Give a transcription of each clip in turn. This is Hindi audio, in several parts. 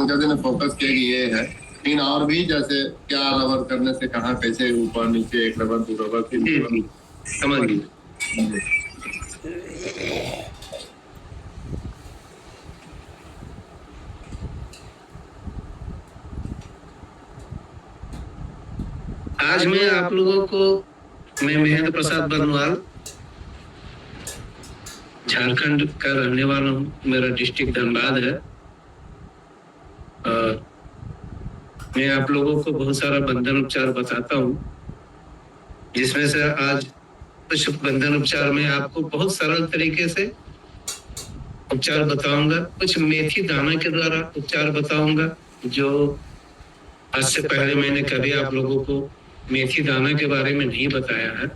पंकज ने फोकस किया कि ये है, लेकिन और भी जैसे क्या रबर करने से कहाँ कैसे ऊपर नीचे एक रबर दो रबर तीन रबर समझ गए। आज मैं आप लोगों को, मैं महेंद्र प्रसाद बर्नवाल झारखंड का रहने वाला हूँ। मेरा डिस्ट्रिक्ट धनबाद है और मैं आप लोगों को बहुत सारा बंधन उपचार बताता हूँ, जिसमें से आज कुछ बंधन उपचार में आपको बहुत सरल तरीके से उपचार बताऊंगा। कुछ मेथी दाना के द्वारा उपचार बताऊंगा, जो आज से पहले मैंने कभी आप लोगों को मेथी दाना के बारे में नहीं बताया है।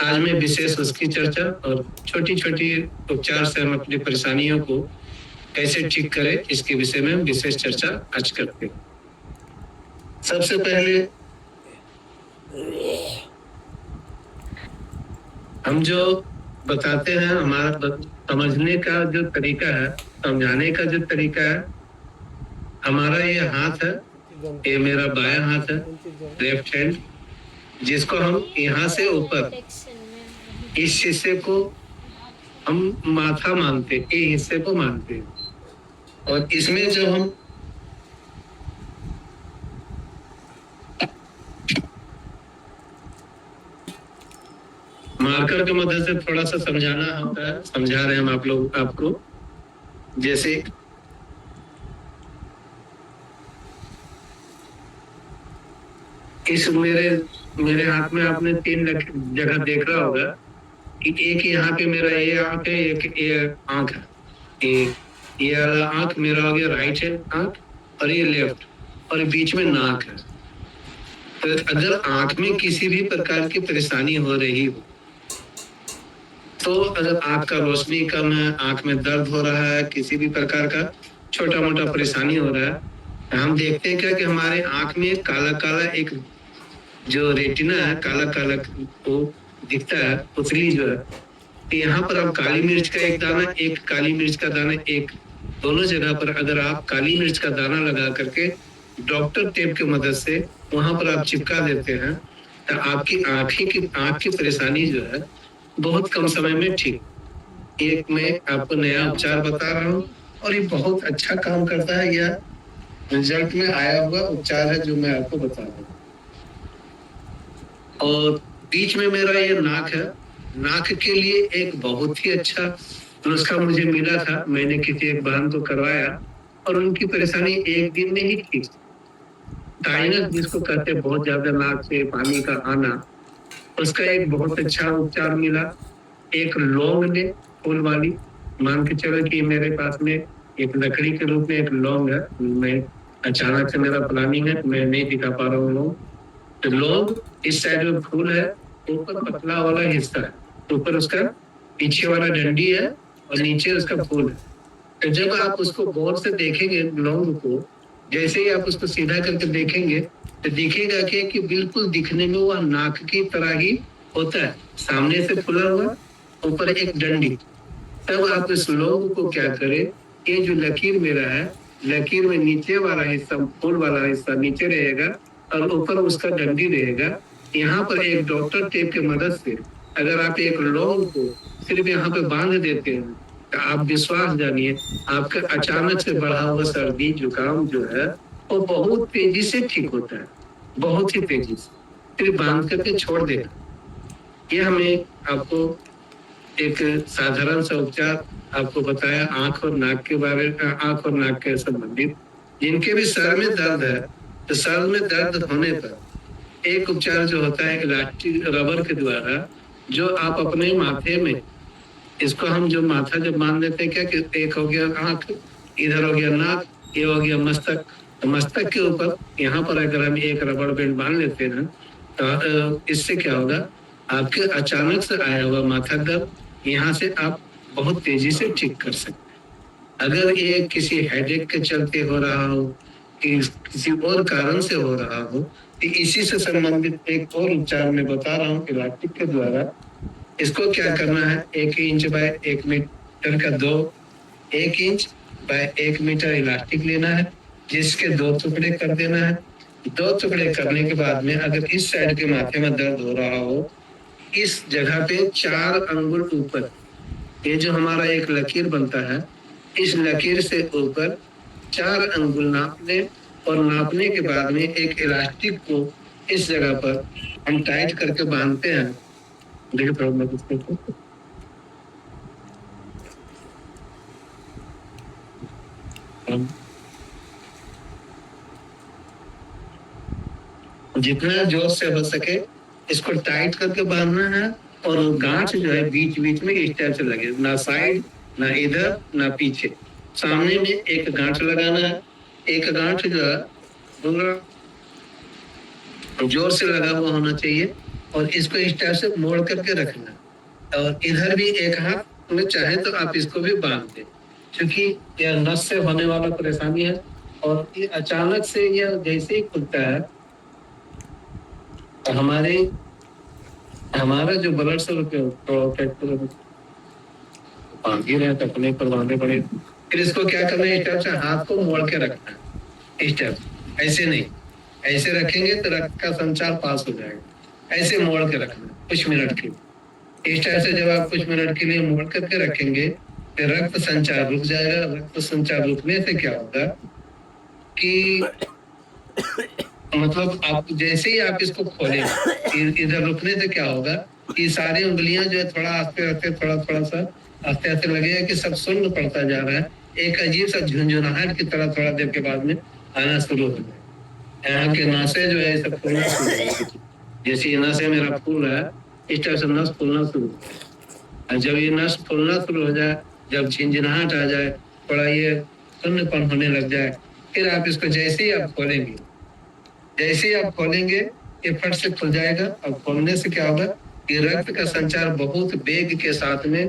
आज मैं विशेष उसकी चर्चा और छोटी छोटी उपचार से हम अपनी परेशानियों को कैसे ठीक करें, इसके विषय में विशेष चर्चा आज करते हैं। सबसे पहले हम जो बताते हैं, हमारा समझने का जो तरीका है, समझाने का जो तरीका है, हमारा ये हाथ है, ये मेरा बायां हाथ है, लेफ्ट हैंड, जिसको हम यहाँ से ऊपर इस हिस्से को हम माथा मानते, ये हिस्से को मानते हैं। और इसमें जब हम मार्कर की मदद से थोड़ा सा समझाना होता है, समझा रहे हैं हम आप लोग आपको। जैसे इस मेरे हाथ में आपने 3 जगह देख रहा होगा कि एक यहाँ पे मेरा ये आंख है, एक ये आंख है, ये वाला आंख मेरा हो गया राइट है आंख, और ये लेफ्ट, और बीच में नाक है। तो अगर आंख में किसी भी प्रकार की परेशानी हो रही हो, तो अगर आंख का रोशनी कम है, आंख में दर्द हो रहा है, किसी भी प्रकार का छोटा मोटा परेशानी हो रहा है, हम देखते हैं क्या कि हमारे आंख में काला काला एक जो रेटिना है, काला काला वो दिखता है, पुतली जो है। यहाँ पर आप काली मिर्च का एक दाना, एक काली मिर्च का दाना, एक दोनों जगह पर अगर आप काली मिर्च का दाना लगा करके डॉक्टर टेप की मदद से वहां पर आप चिपका देते हैं, तो आपकी आंख की परेशानी जो है बहुत कम समय में ठीक। एक मैं आपको नया उपचार बता रहा हूँ और ये बहुत अच्छा काम करता है। यह रिजल्ट में आया हुआ उपचार है जो मैं आपको बता रहा हूँ। और बीच में मेरा ये नाक है। नाक के लिए एक बहुत ही अच्छा नुस्खा मुझे मिला था, मैंने किसी एक बहन को करवाया और उनकी परेशानी एक दिन में ही ठीक। डाइनस जिसको कहते हैं, बहुत ज्यादा नाक से पानी का आना, उसका एक बहुत अच्छा उपचार मिला। एक लौंग ने फूल वाली, मान के चलो कि मेरे पास में एक लकड़ी के रूप में एक लौंग है, मैं अचानक से मेरा प्लानिंग है, मैं नहीं दिखा पा रहा हूँ लौंग। तो लौंग इस साइड में फूल है, ऊपर पतला वाला हिस्सा है, ऊपर उसका पीछे वाला डंडी है और नीचे उसका फूल है। तो जब आप उसको गौर से देखेंगे लौंग को, जैसे ही आप उसको सीधा करके देखेंगे तो दिखेगा कि बिल्कुल दिखने में वह नाक की तरह ही होता है, सामने से फूला हुआ, ऊपर एक डंडी। तब आप इस लौंग को क्या करें, ये जो लकीर मेरा है, लकीर में नीचे वाला हिस्सा, फूल वाला हिस्सा नीचे रहेगा और ऊपर उसका डंडी रहेगा। यहाँ पर एक डॉक्टर टेप की मदद से अगर आप एक लौंग को सिर्फ यहाँ पे बांध देते हैं, तो आप विश्वास जानिए आपका अचानक से बढ़ा हुआ सर्दी जुकाम जो है वो बहुत तेजी से ठीक होता है, बहुत ही तेजी से, सिर्फ बांध करके छोड़ देगा। ये हमें आपको एक साधारण सा उपचार आपको बताया आंख और नाक के बारे में, आंख और नाक के संबंधित। जिनके भी सर में दर्द है, तो सर में दर्द होने पर एक उपचार जो होता है इलास्टिक रबर के द्वारा, जो आप अपने माथे में, इसको हम जो माथा जब बांध देते हैं क्या कि एक हो गया आंख, इधर हो गया नाक, ये हो गया मस्तक, तो मस्तक के ऊपर यहाँ पर अगर हम एक रबड़ बैंड बांध लेते हैं तो इससे क्या होगा, आपके अचानक से आया हुआ माथा दर्द यहाँ से आप बहुत तेजी से ठीक कर सकते हैं। अगर ये किसी हेडेक के चलते हो रहा हो कि किसी और कारण से हो रहा हो, तो इसी से संबंधित एक और उपचार मैं बता रहा हूँ इलास्टिक के द्वारा। इसको क्या करना है, 1 इंच बाय 1 मीटर का 1 इंच बाय 1 मीटर इलास्टिक लेना है जिसके 2 टुकड़े कर देना है। 2 टुकड़े करने के बाद में अगर इस साइड के माथे में दर्द हो रहा हो, इस जगह पे 4 अंगुल ऊपर, ये जो हमारा एक लकीर बनता है, इस लकीर से ऊपर 4 अंगुल नाप लें और नापने के बाद में एक इलास्टिक को इस जगह पर हम टाइट करके बांधते हैं। देखिए प्रॉब्लम इसको जितना जोर से हो सके इसको टाइट करके बांधना है और गांठ जो है बीच बीच में इस टाइप से लगे, ना साइड ना इधर ना पीछे, सामने में एक गांठ लगाना है। एक गांठ जो है पूरा जोर से लगा हुआ होना चाहिए और इसको इस टाइप से मोड़ करके रखना। और इधर भी एक हाथ में चाहे तो आप इसको भी बांध दें, क्योंकि यह नस से होने वाला परेशानी है और ये अचानक से यह जैसे ही खुलता है तो हमारा जो ब्लड सेल बांधी रहे अपने पर बांधे पड़े। फिर इसको क्या करना है, इस टाइप से हाथ को मोड़ के रखना है। इस टाइप ऐसे नहीं, ऐसे रखेंगे तो रक्त का संचार पास हो जाएगा। ऐसे मोड़ के रखना कुछ मिनट के लिए। इस टाइप से जब आप कुछ मिनट के लिए मोड़ करके रखेंगे तो रक्त संचार रुक जाएगा। रक्त संचार रुकने से क्या होगा कि मतलब आप जैसे ही आप इसको खोलेंगे, इधर रुकने से क्या होगा कि सारी उंगलियां जो है थोड़ा आस्ते आस्ते लगेगा कि सब सुन्न पड़ता जा रहा है। एक अजीब सा झुंझुनाहट की तरह थोड़ा देर के बाद में आना शुरू हो जाए। यहाँ के नसें जो है सब फूलना शुरू हो जाएगी। जैसे ये नसें मेरा फूल है, इस तरह से नस फूलना शुरू हो जाए। जब ये नस फूलना शुरू हो जाए, जब झिंझिनाहट आ जाए, थोड़ा ये सुन्नपन होने लग जाए, फिर आप इसको जैसे ही आप खोलेंगे, ये फट से खुल जाएगा। और खोलने से क्या होगा कि रक्त का संचार बहुत वेग के साथ में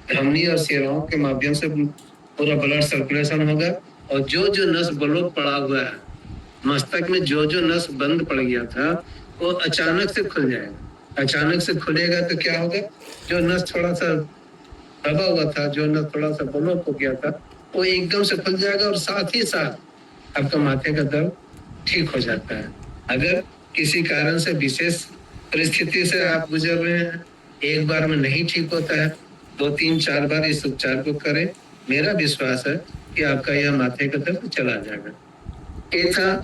धमनी और शिराओं के माध्यम से पूरा ब्लड सर्कुलेशन होगा। और जो जो नस ब्लॉक पड़ा हुआ है मस्तक में, जो जो नस बंद पड़ गया था वो अचानक से खुल जाएगा। अचानक से खुलेगा तो क्या होगा, जो नस थोड़ा सा दबा हुआ था, जो नस थोड़ा सा ब्लॉक हो गया था, वो एकदम से खुल जाएगा और साथ ही साथ आपका माथे का दर्द ठीक हो जाता है। अगर किसी कारण से विशेष परिस्थिति से आप गुजर रहे हैं, एक बार में नहीं ठीक होता है, 2, 3, 4 बार इस उपचार को करें। मेरा विश्वास है कि आपका यह माथे का दर्द चला जाएगा। ये था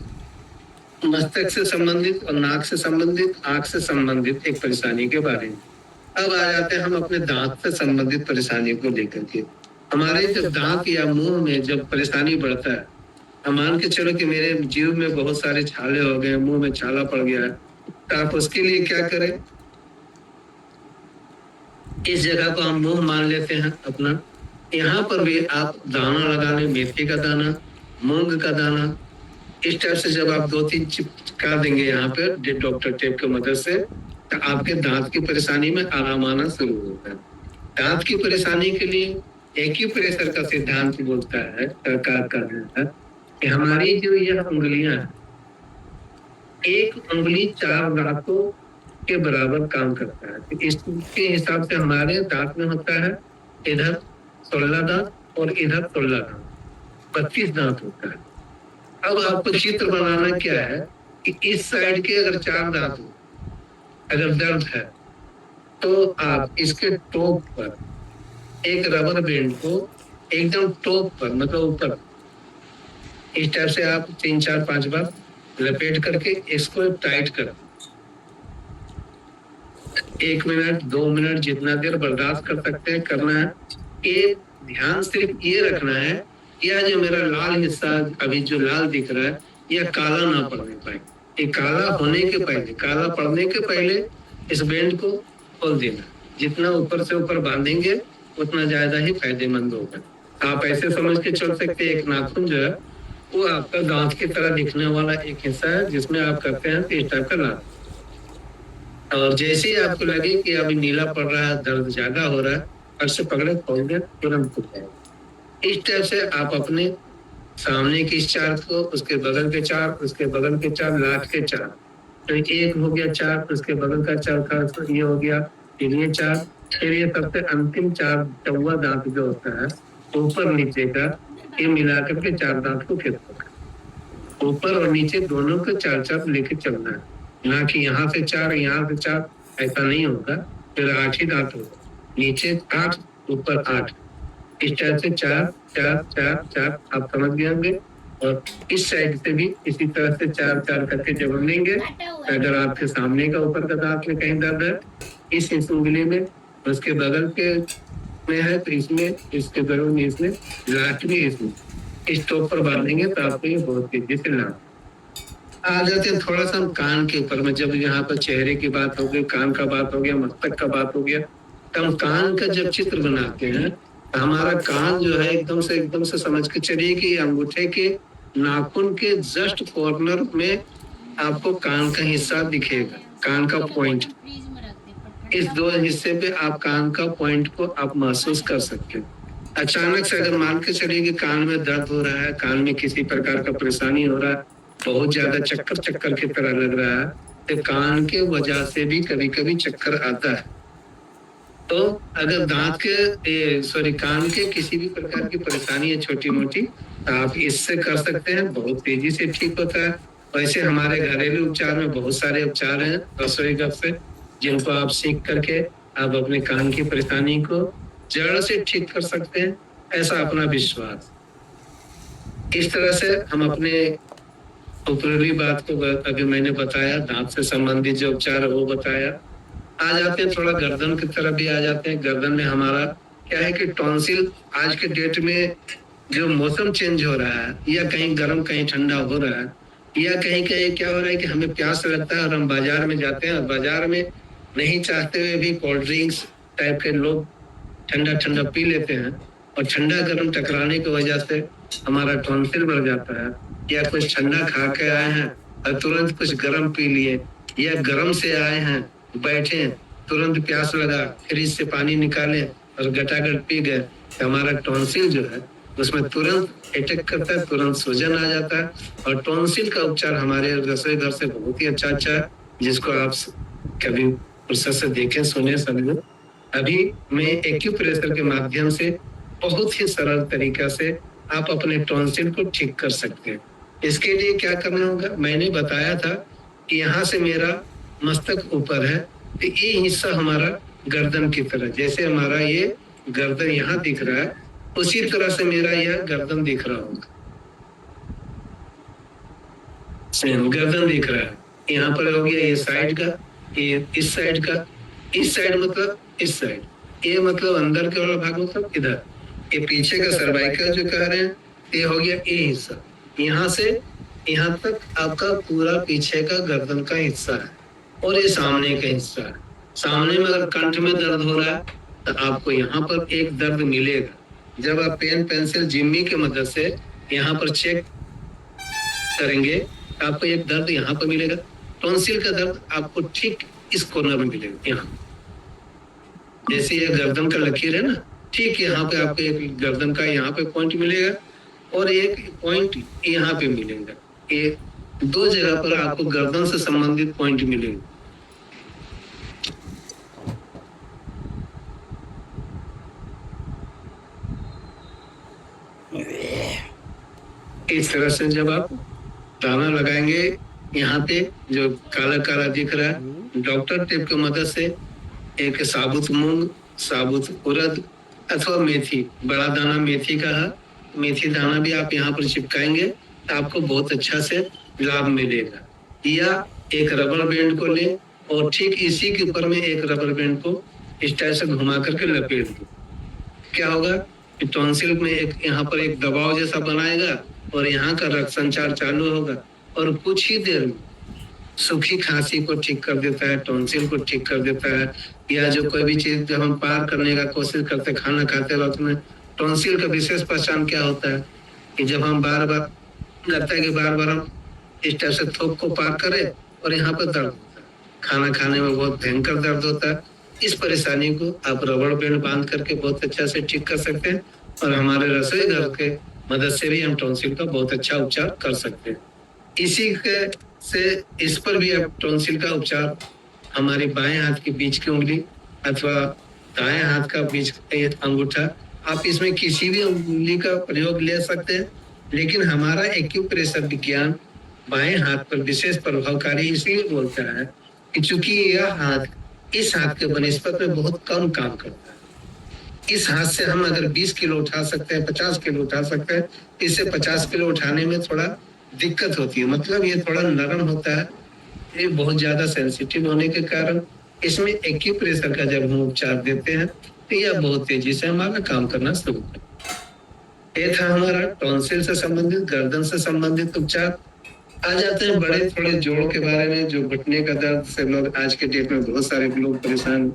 मस्तक से संबंधित और नाक से संबंधित, आंख से संबंधित एक परेशानी के बारे में। अब आ जाते हैं हम अपने दांत से संबंधित परेशानी को लेकर के। हमारे जब दांत या मुंह में जब परेशानी बढ़ता है, हम मान के चलो कि मेरे जीव में बहुत सारे छाले हो गए, मुंह में छाला पड़ गया है, तो आप उसके लिए क्या करें, इस जगह को हम मुंह मान लेते हैं अपना। यहाँ पर भी आप दाना लगा लें, मेथी का दाना, मूंग का दाना। इस टाइप से जब आप 2-3 चिपका देंगे यहाँ पे डॉक्टर टेप की मदद से, तो आपके दांत की परेशानी में आराम आना शुरू होता है। दांत की परेशानी के लिए एक्यूप्रेशर का सिद्धांत बोलता है, सरकार का है कि हमारी जो यह उंगलियां हैं, एक उंगली 4 दांतों के बराबर काम करता है। तो इसके हिसाब से हमारे दांत में होता है इधर 16 दांत और इधर 16 दांत, 32 दांत होता है। अब आपको चित्र बनाना क्या है कि इस साइड के अगर 4 दांत हो, अगर दर्द है, तो आप इसके टॉप पर एक रबर बैंड को एकदम टॉप पर, मतलब ऊपर, इस टाइप से आप 3, 4, 5 बार लपेट करके इसको टाइट कर 1 मिनट 2 मिनट जितना देर बर्दाश्त कर सकते हैं करना है। ये ध्यान सिर्फ ये रखना है, यह जो मेरा लाल हिस्सा अभी जो लाल दिख रहा है, यह काला ना पड़ने पाए। ये काला होने के पहले, काला पड़ने के पहले इस बैंड को खोल देना। जितना ऊपर से ऊपर बांधेंगे उतना ज्यादा ही फायदेमंद होगा। आप ऐसे समझ के चल सकते हैं, एक नाखून जो है वो आपका दांत की तरह दिखने वाला एक हिस्सा है जिसमें आप करते हैं इस टाइप का लाभ। और जैसे ही आपको लगे कि अभी नीला पड़ रहा है, दर्द ज्यादा हो रहा है, और से पकड़े खोल दे, तुरंत खुल जाएगा। इस टाइप से आप अपने सामने की 4 को, उसके बगल के 4, उसके बगल के 4, लास्ट के 4, तो 1 हो गया 4, उसके बगल का 4 था, ये हो गया, फिर ये 4, फिर ये सबसे अंतिम 4 चौवा दांत जो होता है ऊपर नीचे का, ये मिलाकर के 4 दांत को फिर ऊपर और नीचे दोनों को 4-4 लेके चलना है, ना कि यहाँ से 4 यहाँ से 4, ऐसा नहीं होगा। फिर 8 ही दांत होगा, नीचे 8 ऊपर 8, इस टाइप से 4 4 4 4 आप समझ गए होंगे। और इस साइड से भी इसी तरह से 4 4 करके जब हम लेंगे, अगर आपके सामने का ऊपर का दांत में कहीं दर्द है, इस उंगली में, उसके बगल के में है तो इसमें, इसके बगल में इसमें, लास्ट में इसमें, इस टॉप पर बांधेंगे तो आपको ये बहुत तेजी से लाभ। आ जाते हैं थोड़ा सा हम कान के ऊपर में। जब यहाँ पर चेहरे की बात हो गई, कान का बात हो गया, मस्तक का बात हो गया, तो हम कान का जब चित्र बनाते हैं, हमारा कान जो है एकदम से समझ के चलिए कि अंगूठे के नाखून के जस्ट कॉर्नर में आपको कान का हिस्सा दिखेगा, कान का पॉइंट। इस 2 हिस्से पे आप कान का पॉइंट को आप महसूस कर सकते हैं। अचानक से अगर मान के चलिए कि कान में दर्द हो रहा है, कान में किसी प्रकार का परेशानी हो रहा है, बहुत ज्यादा चक्कर की तरह लग रहा है, तो कान के वजह से भी कभी कभी चक्कर आता है। तो अगर दांत के कान के किसी भी प्रकार की परेशानी है छोटी मोटी, तो आप इससे कर सकते हैं, बहुत तेजी से ठीक होता है। वैसे हमारे घरेलू उपचार में बहुत सारे उपचार हैं रसोई घर से, जिनको आप सीख करके आप अपने कान की परेशानी को जड़ से ठीक कर सकते हैं, ऐसा अपना विश्वास। इस तरह से हम अपने ऊपरी बात को अभी मैंने बताया, दांत से संबंधित जो उपचार है वो बताया। आ जाते हैं थोड़ा गर्दन की तरफ भी आ जाते हैं। गर्दन में हमारा क्या है कि टॉन्सिल, आज के डेट में जो मौसम चेंज हो रहा है, या कहीं गर्म कहीं ठंडा हो रहा है, या कहीं कहीं क्या हो रहा है कि हमें प्यास लगता है और हम बाजार में जाते हैं, और बाजार में नहीं चाहते हुए भी कोल्ड ड्रिंक्स टाइप के लोग ठंडा पी लेते हैं, और ठंडा गर्म टकराने की वजह से हमारा टॉन्सिल बढ़ जाता है। या कुछ ठंडा खा के आए हैं और तुरंत कुछ गर्म पी लिए, या गर्म से आए हैं, बैठे, तुरंत प्यास लगा, फ्रिज से पानी निकाले और गटागट पी गए, तो हमारा टॉन्सिल जो है उसमें तुरंत अटैक करता है, तुरंत सूजन आ जाता है। और टॉन्सिल का उपचार हमारे रसोई घर से बहुत ही अच्छा है, जिसको आप कभी फुर्सत से देखें, सुने, समझे। अभी मैं एक्यूप्रेशर के माध्यम से बहुत ही सरल तरीका से आप अपने टॉन्सिल को ठीक कर सकते हैं। इसके लिए क्या करना होगा, मैंने बताया था कि यहाँ से मेरा मस्तक ऊपर है, तो ये हिस्सा हमारा गर्दन की तरह, जैसे हमारा ये गर्दन यहाँ दिख रहा है, उसी तरह से मेरा यह गर्दन दिख रहा होगा। सेम गर्दन दिख रहा है, यहाँ पर हो गया ये साइड का, ये इस साइड का, इस साइड मतलब इस साइड, ये मतलब अंदर के वाला भाग मतलब इधर, ये पीछे का सर्वाइकल जो कह रहे हैं, ये हो गया ये हिस्सा। यहाँ से यहाँ तक आपका पूरा पीछे का गर्दन का हिस्सा है, और ये सामने का हिस्सा है। सामने में अगर कंठ में दर्द हो रहा है तो आपको यहाँ पर एक दर्द मिलेगा। जब आप पेन पेंसिल जिम्मी की मदद से यहाँ पर चेक करेंगे, आपको एक दर्द यहाँ पर मिलेगा। टॉन्सिल का दर्द आपको ठीक इस कोना में मिलेगा, यहाँ जैसे ये गर्दन का लकीर है ना, ठीक यहाँ पे आपको एक गर्दन का यहाँ पे पॉइंट मिलेगा, और एक पॉइंट यहाँ पे मिलेगा। ये 2 जगह पर आपको गर्दन से संबंधित पॉइंट मिलेगा। इस तरह से जब आप दाना लगाएंगे, यहाँ पे जो काला काला दिख रहा है, डॉक्टर टेप की मदद से एक साबुत मूंग, साबुत उड़द अथवा मेथी, बड़ा दाना मेथी का है, मेथी दाना भी आप यहाँ पर चिपकाएंगे तो आपको बहुत अच्छा से लाभ मिलेगा। या एक रबर बैंड को लें और ठीक इसी के ऊपर में एक रबर बैंड को इस टाइप से घुमा करके लपेट दो। क्या होगा, टॉन्सिल में एक यहाँ पर एक दबाव जैसा बनाएगा, और यहाँ का रक्त संचार चालू होगा, और कुछ ही देर में सूखी खांसी को ठीक कर देता है, टॉन्सिल को ठीक कर देता है। या जो कोई भी चीज जब हम पार करने का कोशिश करते, खाना खाते वक्त में, टॉन्सिल का विशेष पहचान क्या होता है कि जब हम बार बार लगता है कि बार बार हम इस टाइप से थोक को पार करें और यहाँ पर दर्द होता है, खाना खाने में बहुत भयंकर दर्द होता है। इस परेशानी को आप रबड़ बैंड बांध करके बहुत अच्छा से ठीक कर सकते हैं, और हमारे रसोई घर के मदद से भी हम टॉन्सिल का बहुत अच्छा उपचार कर सकते हैं। इसी के से इस पर भी आप टॉन्सिल का उपचार हमारे बाएं हाथ के बीच की उंगली अथवा दाएं हाथ का बीच अंगूठा, आप इसमें किसी भी उंगली का प्रयोग ले सकते हैं, लेकिन हमारा एक्यूप्रेशर विज्ञान बाएं हाथ पर विशेष प्रभावकारी इसलिए बोलता है कि चूंकि यह हाथ इस हाथ के बनिस्पत में बहुत कम काम करता है। इस हाथ से हम अगर 20 किलो उठा सकते हैं, 50 किलो उठा सकते हैं, इससे 50 किलो उठाने में थोड़ा दिक्कत होती है, मतलब ये थोड़ा नरम होता है। ये बहुत ज्यादा सेंसिटिव होने के कारण इसमें एक्यूप्रेशर का जब हम उपचार देते हैं तो यह बहुत तेजी से हमारा काम करना शुरू करता है। ये था हमारा टॉन्सिल से संबंधित, गर्दन से संबंधित उपचार। आ जाते हैं बड़े थोड़े जोड़ के बारे में, जो घुटने का दर्द से लोग आज के डेट में बहुत सारे लोग परेशान।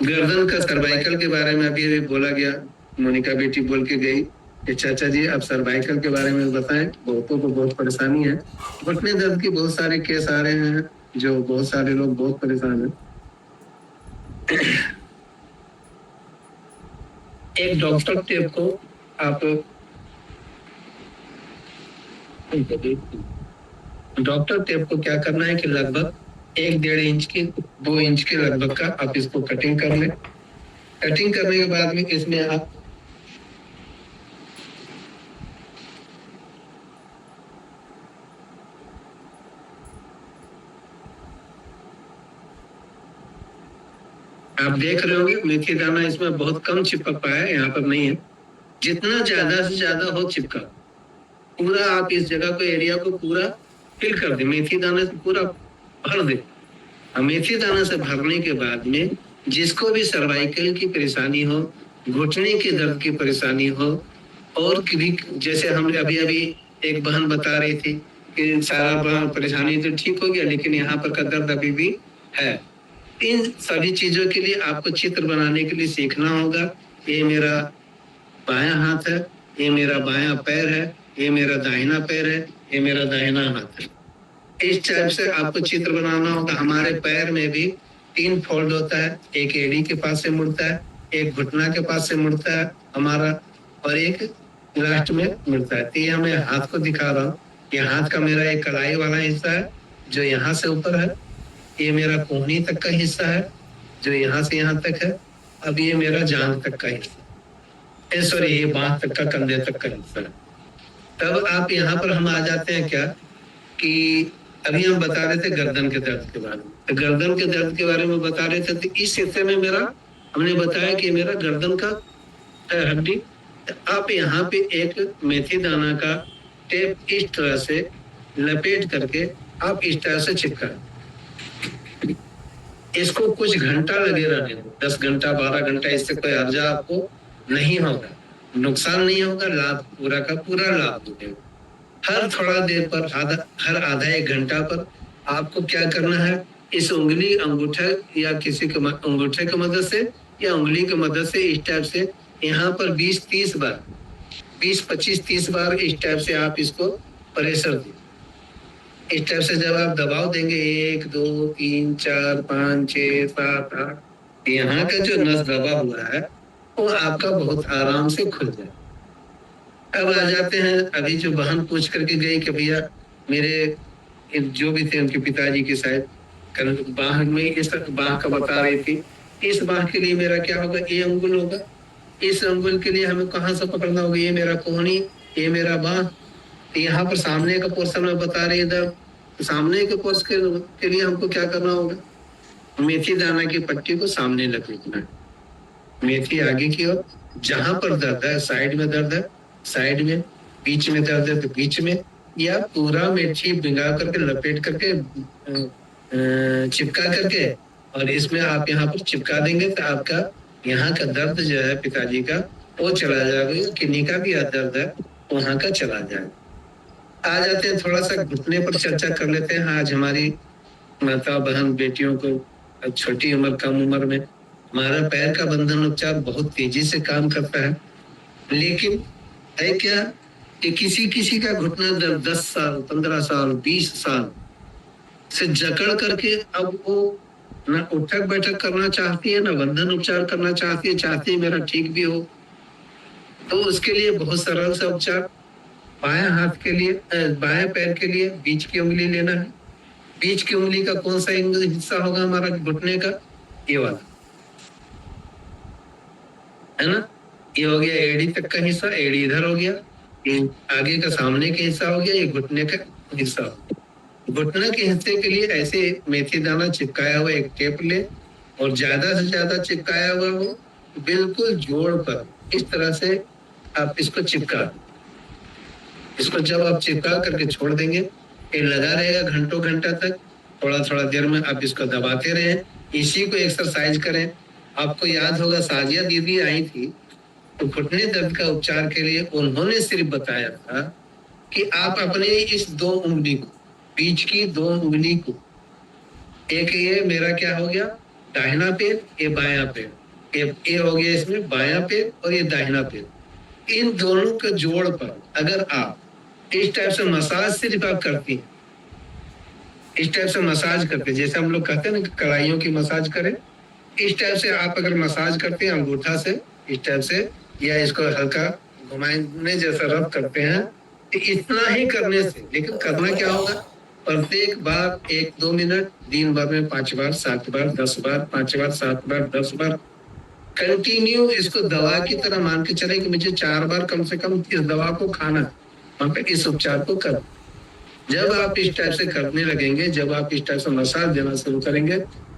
गर्दन का सर्वाइकल के बारे में अभी बोला गया, मोनिका बेटी बोल के गई कि चाचा जी आप सर्वाइकल के बारे में बताएं, बहुतों को बहुत परेशानी है। घुटने दर्द की बहुत सारे केस आ रहे हैं, जो बहुत सारे लोग बहुत परेशान हैं। एक डॉक्टर टेप को आप डॉक्टर टेप को क्या करना है कि लगभग 1-1.5 इंच की 2 इंच के लगभग का आप इसको कटिंग कर लें। कटिंग करने के बाद में इसमें आप देख रहे होंगे मेथी दाना इसमें बहुत कम चिपक पाया है, यहाँ पर नहीं है। जितना ज्यादा से ज्यादा हो चिपका, पूरा आप इस जगह को एरिया को पूरा फिल कर दे, मेथी दाने से पूरा भर दे। मेथी दाना से भरने के बाद में जिसको भी सर्वाइकल की परेशानी हो, घुटने के दर्द की परेशानी हो, और भी जैसे हम अभी अभी एक बहन बता रही थी कि सारा परेशानी तो ठीक हो गया लेकिन यहाँ पर का दर्द अभी भी है। इन सभी चीजों के लिए आपको चित्र बनाने के लिए सीखना होगा। ये मेरा बायां हाथ है, ये मेरा बायां पैर है, ये मेरा दाहिना पैर है, ये मेरा दाहिना हाथ है। इस टाइप से आपको चित्र बनाना होगा। हमारे पैर में भी 3 फोल्ड होता है, एक एड़ी के पास से मुड़ता है, एक घुटना के पास से मुड़ता है हमारा, और एक लास्ट में मुड़ता है। तो ये मैं हाथ को दिखा रहा हूँ। ये हाथ का मेरा एक कलाई वाला हिस्सा है जो यहाँ से ऊपर है, ये मेरा कोहनी तक का हिस्सा है जो यहाँ से यहाँ तक है। अब ये मेरा जांघ तक का हिस्सा, सॉरी ये बांह तक का, कंधे तक का हिस्सा है। तब आप यहाँ पर हम आ जाते हैं क्या कि अभी हम बता रहे थे गर्दन के दर्द के बारे में, तो गर्दन के दर्द के बारे में बता रहे थे। तो इस हिस्से में मेरा हमने बताया कि मेरा गर्दन का हड्डी। आप यहाँ पे एक मेथी दाना का टेप इस तरह से लपेट करके आप इस तरह से चिपका, इसको कुछ घंटा लगे रहने दो, 10 घंटा 12 घंटा। इससे कोई अर्जा आपको नहीं होगा, नुकसान नहीं होगा, लाभ पूरा का पूरा लाभ मिलेगा। हर थोड़ा देर पर हर आधा 1 घंटा पर आपको क्या करना है, इस उंगली अंगूठा या किसी के अंगूठे की मदद से या उंगली की मदद से इस टाइप से यहाँ पर 20-30 बार, 20-25-30 बार इस टाइप से आप इसको प्रेशर दें। इस टाइप से जब आप दबाव देंगे 1 2 3 4 5 6 7 8, यहाँ का जो नस दबा हुआ है वो आपका बहुत आराम से खुल जाए। अब आ जाते हैं, अभी जो बहन पूछ करके गई कि भैया मेरे जो भी थे उनके पिताजी के शायद बाह में इस बाह का बता रही थी, इस बाह के लिए मेरा क्या होगा, ये अंगुल होगा। इस अंगुल के लिए हमें कहाँ से पकड़ना होगा, ये मेरा कोहनी, ये मेरा बाह। यहाँ पर सामने का पोर्शन में बता रही है, सामने के पोर्शन के लिए हमको क्या करना होगा, मेथी दाना की पट्टी को सामने लपेटना है, मेथी आगे की ओर। जहां पर दर्द है साइड में दर्द है साइड में, बीच में दर्द है तो बीच में, या पूरा मेथी भिंगा करके लपेट करके चिपका करके और इसमें आप यहाँ पर चिपका देंगे तो आपका यहाँ का दर्द जो है पिताजी का वो चला जाएगा। किडनी का भी दर्द है वहाँ का चला जाएगा। आ जाते हैं थोड़ा सा घुटने पर चर्चा कर लेते हैं। आज हमारी माता बहन बेटियों को छोटी उम्र कम उम्र में हमारा पैर का बंधन उपचार बहुत तेजी से काम करता है, लेकिन है क्या कि किसी किसी का घुटना दर्द 10 साल 15 साल 20 साल से जकड़ करके अब वो ना उठक बैठक करना चाहती है ना बंधन उपचार करना चाहती है, चाहती है मेरा ठीक भी हो। तो उसके लिए बहुत सरल सा उपचार, बाएं हाथ के लिए बाएं पैर के लिए बीच की उंगली लेना है। बीच की उंगली का कौन सा हिस्सा होगा हमारा घुटने का, ये वाला है ना, ये हो गया एड़ी तक का हिस्सा, एड़ी इधर हो गया, ये आगे का सामने का हिस्सा हो गया, ये घुटने का हिस्सा हो गया। घुटने के हिस्से के लिए ऐसे मेथी दाना चिपकाया हुआ एक टेप ले और ज्यादा से ज्यादा चिपकाया हुआ हो, बिल्कुल जोड़ पर इस तरह से आप इसको चिपका, इसको जब आप चिपका करके छोड़ देंगे, ये लगा रहेगा घंटों घंटा तक। थोड़ा थोड़ा देर में आप इसको दबाते रहें, इसी को एक्सरसाइज करें। आपको याद होगा साजिया दीदी आई थी तो घुटने दर्द का उपचार के लिए उन्होंने सिर्फ बताया था कि आप अपने इस 2 उंगली को, बीच की 2 उंगली को, एक ये मेरा क्या हो गया दाहिना पैर, ये बायां पैर, ये हो गया इसमें बायां पैर और ये दाहिना पैर, इन दोनों के जोड़ पर अगर आप इस टाइप से मसाज सिर्फ आप करती हैं, इस टाइप से मसाज करते हैं, जैसे हम लोग कहते हैं ना कढ़ाइयों की मसाज करें, इस टाइप से आप अगर मसाज करते हैं अंगूठा से इस टाइप से, या इसको हल्का घुमाने जैसा रब करते हैं, तो इतना ही करने से, लेकिन करना क्या होगा, प्रत्येक बार 1-2 मिनट, दिन भर में 5 बार, 7 बार, 10 बार, 5 बार, 7 बार, 10 बार कंटिन्यू इसको दवा की तरह मान के चले कि मुझे 4 बार कम से कम इस दवा को खाना, वहां पे इस उपचार को कर। जब आप इस टाइप से करने लगेंगे, जब आप इस टाइप से मसाज देना शुरू करेंगे,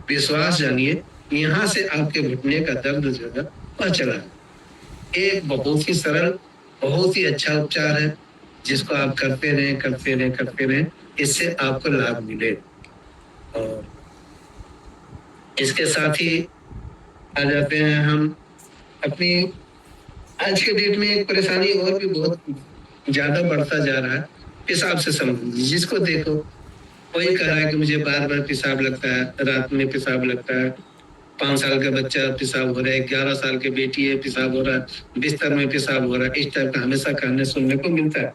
विश्वास जानिए यहाँ से आपके घुटने का दर्द जो है वह चला। एक बहुत ही सरल, बहुत ही अच्छा उपचार है, जिसको आप करते रहें, इससे आपको लाभ मिले। और इसके साथ ही आ जाते हैं हम अपनी आज के डेट में एक परेशानी और भी बहुत ज्यादा बढ़ता जा रहा है, पेशाब से संबंधित। जिसको देखो वही कह रहा है कि मुझे बार बार पेशाब लगता है, रात में पेशाब लगता है, 5 साल का बच्चा पेशाब हो रहा है, 11 साल की बेटी है पेशाब हो रहा है, बिस्तर में पेशाब हो रहा है, इस टाइप का हमेशा कहने सुनने को मिलता है।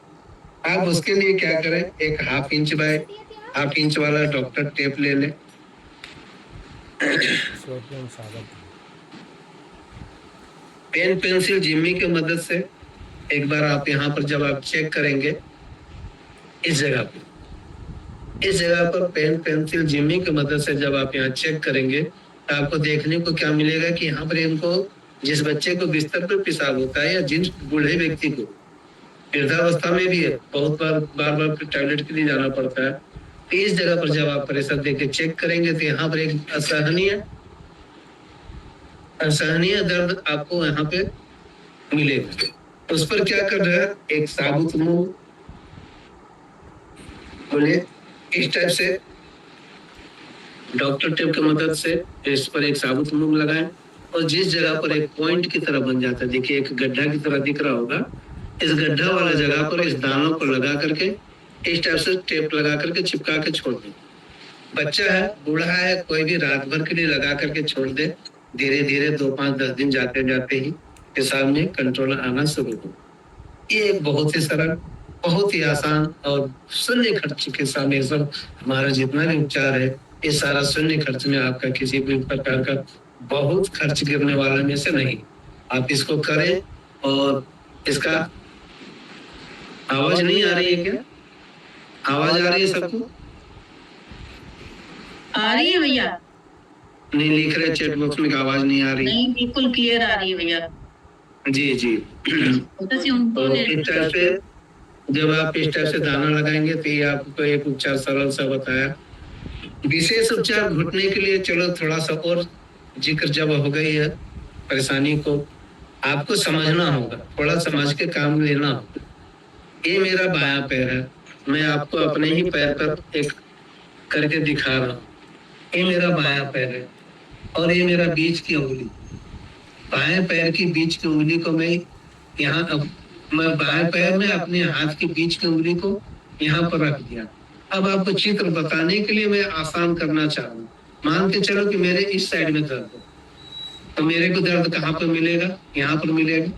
आप उसके लिए क्या करें, एक 1/2 इंच बाय 1/2 इंच वाला डॉक्टर टेप ले लें, पेन पेंसिल जिम्मी की मदद से एक बार आप यहाँ पर जब आप चेक करेंगे, इस जगह पर पेन पेंसिल जिम्मी की मदद से जब आप यहाँ चेक करेंगे तो आपको देखने को क्या मिलेगा कि यहाँ पर इनको, जिस बच्चे को बिस्तर पर पेशाब होता है या जिस बूढ़े व्यक्ति को वृद्धावस्था में भी है, बहुत बार टॉयलेट के लिए जाना पड़ता है, तो इस जगह पर जब आप प्रेशर देके चेक करेंगे तो यहाँ पर एक असहनीय दर्द आपको यहाँ पे मिलेगा। उस पर क्या कर रहा है, एक साबुत मूंग बोले इस टाइप से डॉक्टर टेप की मदद से इस पर एक साबुत मूंग लगाएं और जिस जगह पर एक पॉइंट की तरह बन जाता है, देखिए एक गड्ढा की तरह दिख रहा होगा, इस गड्ढा वाला जगह पर इस दानों को लगा करके इस टाइप से टेप लगा करके चिपका के छोड़ दें। बच्चा है, बूढ़ा है, कोई भी रात भर के लिए लगा करके छोड़ दे, धीरे धीरे 2, 5, 10 दिन जाते जाते ही पेशाब में कंट्रोल आना शुरू हो। ये एक बहुत ही सरल, बहुत ही आसान और शून्य खर्च के सामने सब हमारा जितना भी उपचार है, ये सारा शून्य खर्च में, आपका किसी भी प्रकार का बहुत खर्च गिरने वाला में से नहीं। आप इसको करें। और इसका आवाज नहीं आ रही है क्या? आवाज आ रही है सबको? आ रही है भैया? नहीं लिख रहे चैट बॉक्स में, आवाज नहीं आ रही। नहीं, बिल्कुल क्लियर आ रही है भैया। जी जी। तो इस टाइप से जब आप इस टाइप से दाना लगाएंगे तो ये आपको एक उपचार सरल सा बताया। विशेष उपचार घुटने के लिए चलो थोड़ा सा और जिक्र जब हो गई है, परेशानी को आपको समझना होगा, थोड़ा समझ के काम लेना होगा। ये मेरा बायां पैर है, मैं आपको अपने ही पैर पर एक करके दिखा रहा हूँ। ये मेरा बायां पैर है और ये मेरा बीच की उंगली, बाएं पैर की बीच की उंगली को मैं यहाँ, मैं बाएं पैर में अपने हाथ की बीच की उंगली को यहाँ पर रख दिया। अब आपको चित्र बताने के लिए मैं आसान करना चाहूँ। मान के चलो कि मेरे इस साइड में दर्द है, तो मेरे को दर्द कहाँ पर मिलेगा? यहाँ पर मिलेगा।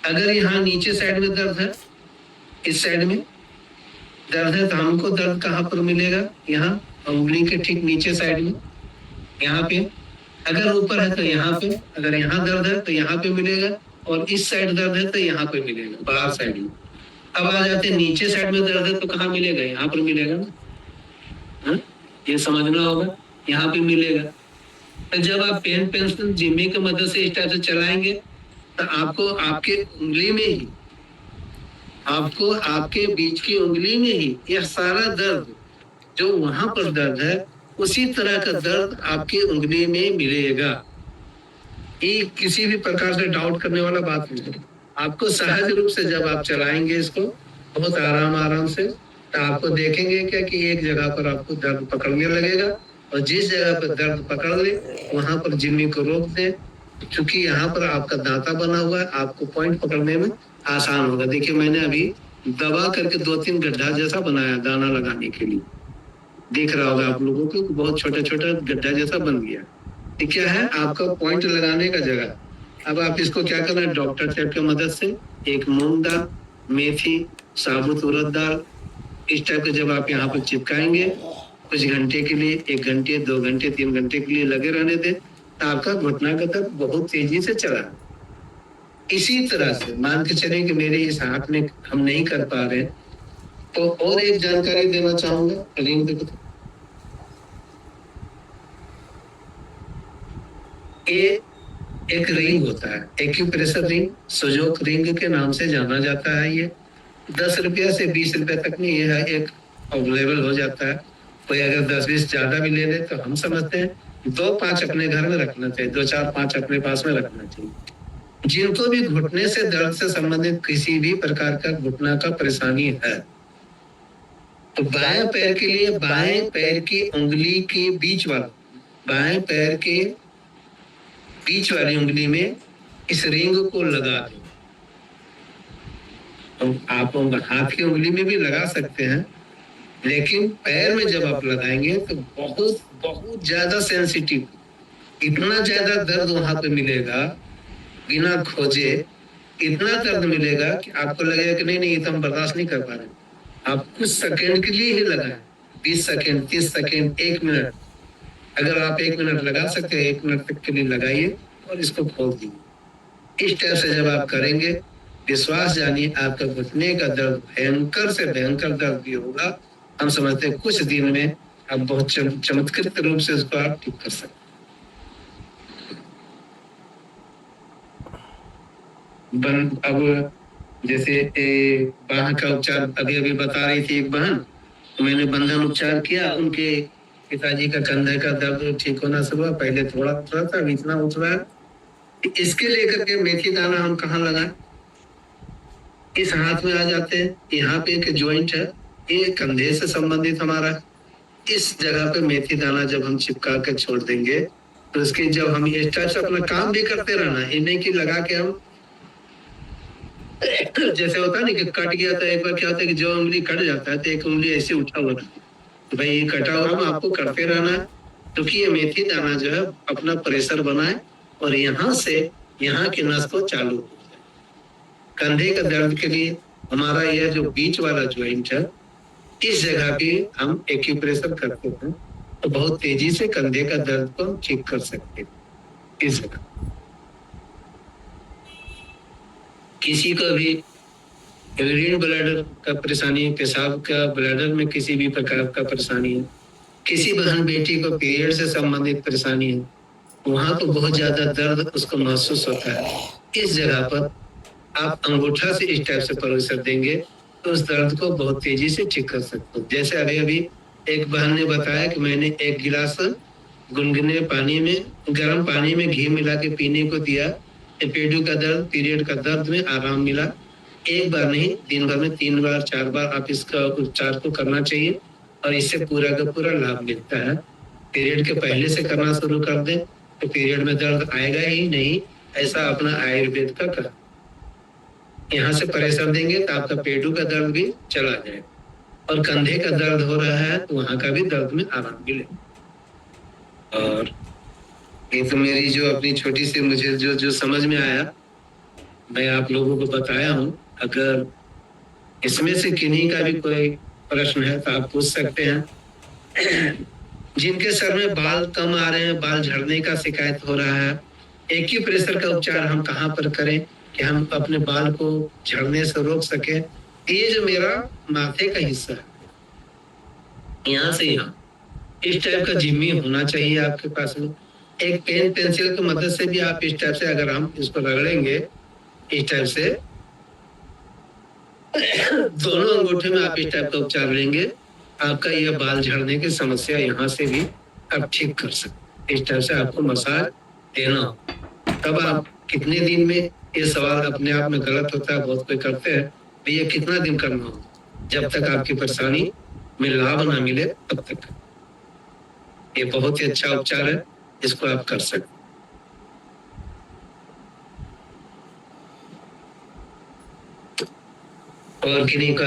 अगर यहाँ नीचे साइड में दर्द है, इस साइड में दर्द है, तो हमको दर्द कहाँ पर मिलेगा? यहाँ उंगली के ठीक नीचे साइड में, यहाँ पे। अगर ऊपर है तो यहाँ पे, अगर यहाँ दर्द है तो यहाँ पे मिलेगा, और इस साइड दर्द है तो यहाँ पे मिलेगा, बाहर साइड में। अब आ जाते हैं नीचे साइड में दर्द है तो कहाँ मिलेगा? यहाँ पर मिलेगा ना, ये समझना होगा, यहाँ पे मिलेगा। तो जब आप पेन पेंसिल जिम्मी की मदद से इस टाइप से चलाएंगे तो आपको आपके उंगली में ही आपको आपके बीच की उंगली में ही यह सारा दर्द, जो वहां पर दर्द है, उसी तरह का दर्द आपकी उंगली में मिलेगा। ये किसी भी प्रकार से डाउट करने वाला बात नहीं है। आपको सहज रूप से जब आप चलाएंगे इसको बहुत आराम से, तो आपको देखेंगे क्या कि एक जगह पर आपको दर्द पकड़ने लगेगा, और जिस जगह पर दर्द पकड़ ले वहां पर जिम्मी को रोक दे, क्योंकि यहाँ पर आपका दांता बना हुआ है, आपको पॉइंट पकड़ने में आसान होगा। देखिए मैंने अभी दबा करके 2-3 गड्ढा जैसा बनाया दाना लगाने के लिए, देख रहा होगा आप लोगों को, बहुत छोटा छोटा गड्ढा जैसा बन गया। ये क्या है? आपका पॉइंट लगाने का जगह। अब आप इसको क्या करना है, डॉक्टर टेप की मदद से एक मूंग दाल, मेथी, साबुत उड़द दाल, इस टाइप के जब आप यहाँ पर चिपकाएंगे, कुछ घंटे के लिए, 1 घंटे 2 घंटे 3 घंटे के लिए लगे रहने दें, तो आपका घुटना का दर्द बहुत तेजी से चला। इसी तरह से मान के चलें कि मेरे इस हाथ में हम नहीं कर पा रहे, तो और एक जानकारी देना चाहूंगा। रिंग देखो, ये एक रिंग होता है, एक्यूप्रेशर रिंग, सुजोक रिंग के नाम से जाना जाता है। ये 10 रुपया से 20 रुपया तक में यह एक अवेलेबल हो जाता है। कोई अगर 10-20 ज्यादा भी ले ले तो हम समझते हैं 2-5 अपने घर में रखना चाहिए, 2-4-5 अपने पास में रखना चाहिए। जिनको भी घुटने से दर्द से संबंधित किसी भी प्रकार का घुटना का परेशानी है, तो बाएं पैर के लिए बाएं पैर की उंगली के बीच वाला, बाएं पैर के बीच वाली उंगली में इस रिंग को लगा दें। तो आप हाथ की उंगली में भी लगा सकते हैं, लेकिन पैर में जब आप लगाएंगे तो बहुत बहुत ज्यादा सेंसिटिव, इतना ज्यादा दर्द वहां पे मिलेगा बिना खोजे, इतना दर्द मिलेगा कि आपको लगेगा कि नहीं नहीं ये तो हम बर्दाश्त नहीं कर पा रहे। आप कुछ सेकंड के लिए ही लगाएं, 20 सेकंड 30 सेकंड 1 मिनट, अगर आप 1 मिनट लगा सकते हैं 1 मिनट तक के लिए लगाइए और इसको खोल दीजिए। इस टाइप से जब आप करेंगे, विश्वास जानिए आपका घुटने का दर्द भयंकर से भयंकर दर्द भी होगा। हम समझते हैं कुछ दिन में आप बहुत चमत्कृत रूप से उसको आप ठीक कर सकते। अब जैसे बाह का उपचार अभी बता रही थी एक बहन, तो मैंने बंधन उपचार किया, उनके पिताजी का कंधे का दर्द ठीक होना शुरू हुआ। पहले थोड़ा थोड़ा था, अभी इतना उठ रहा है। इसके लेकर के मेथी दाना हम कहाँ लगाएं? इस हाथ में आ जाते हैं, यहाँ पे एक ज्वाइंट है, ये कंधे से संबंधित हमारा, इस जगह पे मेथी दाना जब हम चिपका के छोड़ देंगे, तो इसके जब हम इस टाइप से अपना काम भी करते रहना, ये नहीं कि लगा के हम जैसे होता है ना कि कट गया था, एक बार क्या होता है कि जो उंगली कट जाता है तो एक उंगली ऐसे उठा हुआ था, तो भाई ये कटा हुआ हम आपको करते रहना है, क्योंकि ये मेथी दाना जो है अपना प्रेशर बनाए और यहाँ से यहाँ की नस को चालू हो जाए। कंधे का दर्द के लिए हमारा यह जो बीच वाला ज्वाइंट है, इस जगह पे हम एक्यूप्रेशर करते हैं, तो बहुत तेजी से कंधे का दर्द को हम ठीक कर सकते हैं। इस जगह किसी को भी यूरिन ब्लैडर का परेशानी है, पेशाब का ब्लैडर में किसी भी प्रकार का परेशानी है, किसी बहन बेटी को पीरियड से संबंधित परेशानी है, वहां तो बहुत ज्यादा दर्द उसको महसूस होता है। इस जगह पर आप अंगूठा से इस टाइप से प्रेशर देंगे तो उस दर्द को बहुत तेजी से ठीक कर सकते हो। जैसे अभी एक बहन ने बताया कि मैंने 1 गिलास गुनगुने पानी में, गर्म पानी में घी मिला के पीने को दिया, पेटू का दर्द, पीरियड का दर्द में आराम मिला। एक बार नहीं, दिन भर में 3 बार 4 बार आप इसका उपचार को करना चाहिए और इससे पूरा का पूरा लाभ मिलता है। पीरियड के पहले से करना शुरू कर दें तो पीरियड में दर्द आएगा ही नहीं, ऐसा अपना आयुर्वेद का कर। यहाँ से प्रेशर देंगे तो आपका पेटू का दर्द भी चला जाए, और कंधे का दर्द हो रहा है तो वहां का भी दर्द में आराम मिले। और ये तो मेरी जो अपनी छोटी सी मुझे जो समझ में आया, मैं आप लोगों को बताया हूँ। अगर इसमें से किन्हीं का भी कोई प्रश्न है तो आप पूछ सकते हैं। जिनके सर में बाल कम आ रहे हैं, बाल झड़ने का शिकायत हो रहा है, एक्यूप्रेशर का उपचार हम कहाँ पर करें कि हम अपने बाल को झड़ने से रोक सके? ये जो मेरा माथे का हिस्सा है, यहाँ से यहाँ इस टाइप का जिम्मी होना चाहिए आपके पास में। एक पेन पेंसिल की मदद से भी आप इस टाइप से अगर हम इसको रगड़ेंगे इस टाइप से, दोनों अंगूठे में आप इस टाइप का उपचार लेंगे, आपका यह बाल झड़ने की समस्या यहाँ से भी आप ठीक कर सकते। इस टाइप से आपको मसाज देना हो। तब आप कितने दिन में, ये सवाल अपने आप में गलत होता है, बहुत कोई करते हैं भैया कितना दिन करना हो। जब तक आपकी परेशानी में लाभ ना मिले तब तक। ये बहुत ही अच्छा उपचार है, इसको आप कर सकते। और किन्हीं का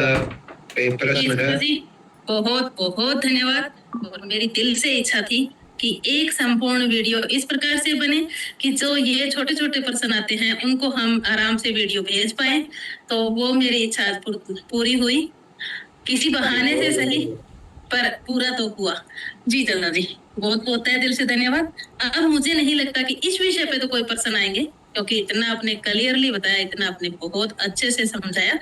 प्रश्न है? जी बहुत बहुत धन्यवाद। और मेरी दिल से इच्छा थी कि एक संपूर्ण वीडियो इस प्रकार से बने कि जो ये छोटे छोटे पर्सन आते हैं उनको हम आराम से वीडियो भेज पाए। तो वो मेरी इच्छा आज पूरी हुई, किसी बहाने से सही, पर पूरा तो हुआ। जी चंदा जी, बहुत बहुत तहे दिल से धन्यवाद। अब मुझे नहीं लगता कि इस विषय पे तो कोई पर्सन आएंगे, क्योंकि इतना आपने क्लियरली बताया, इतना आपने बहुत अच्छे से समझाया,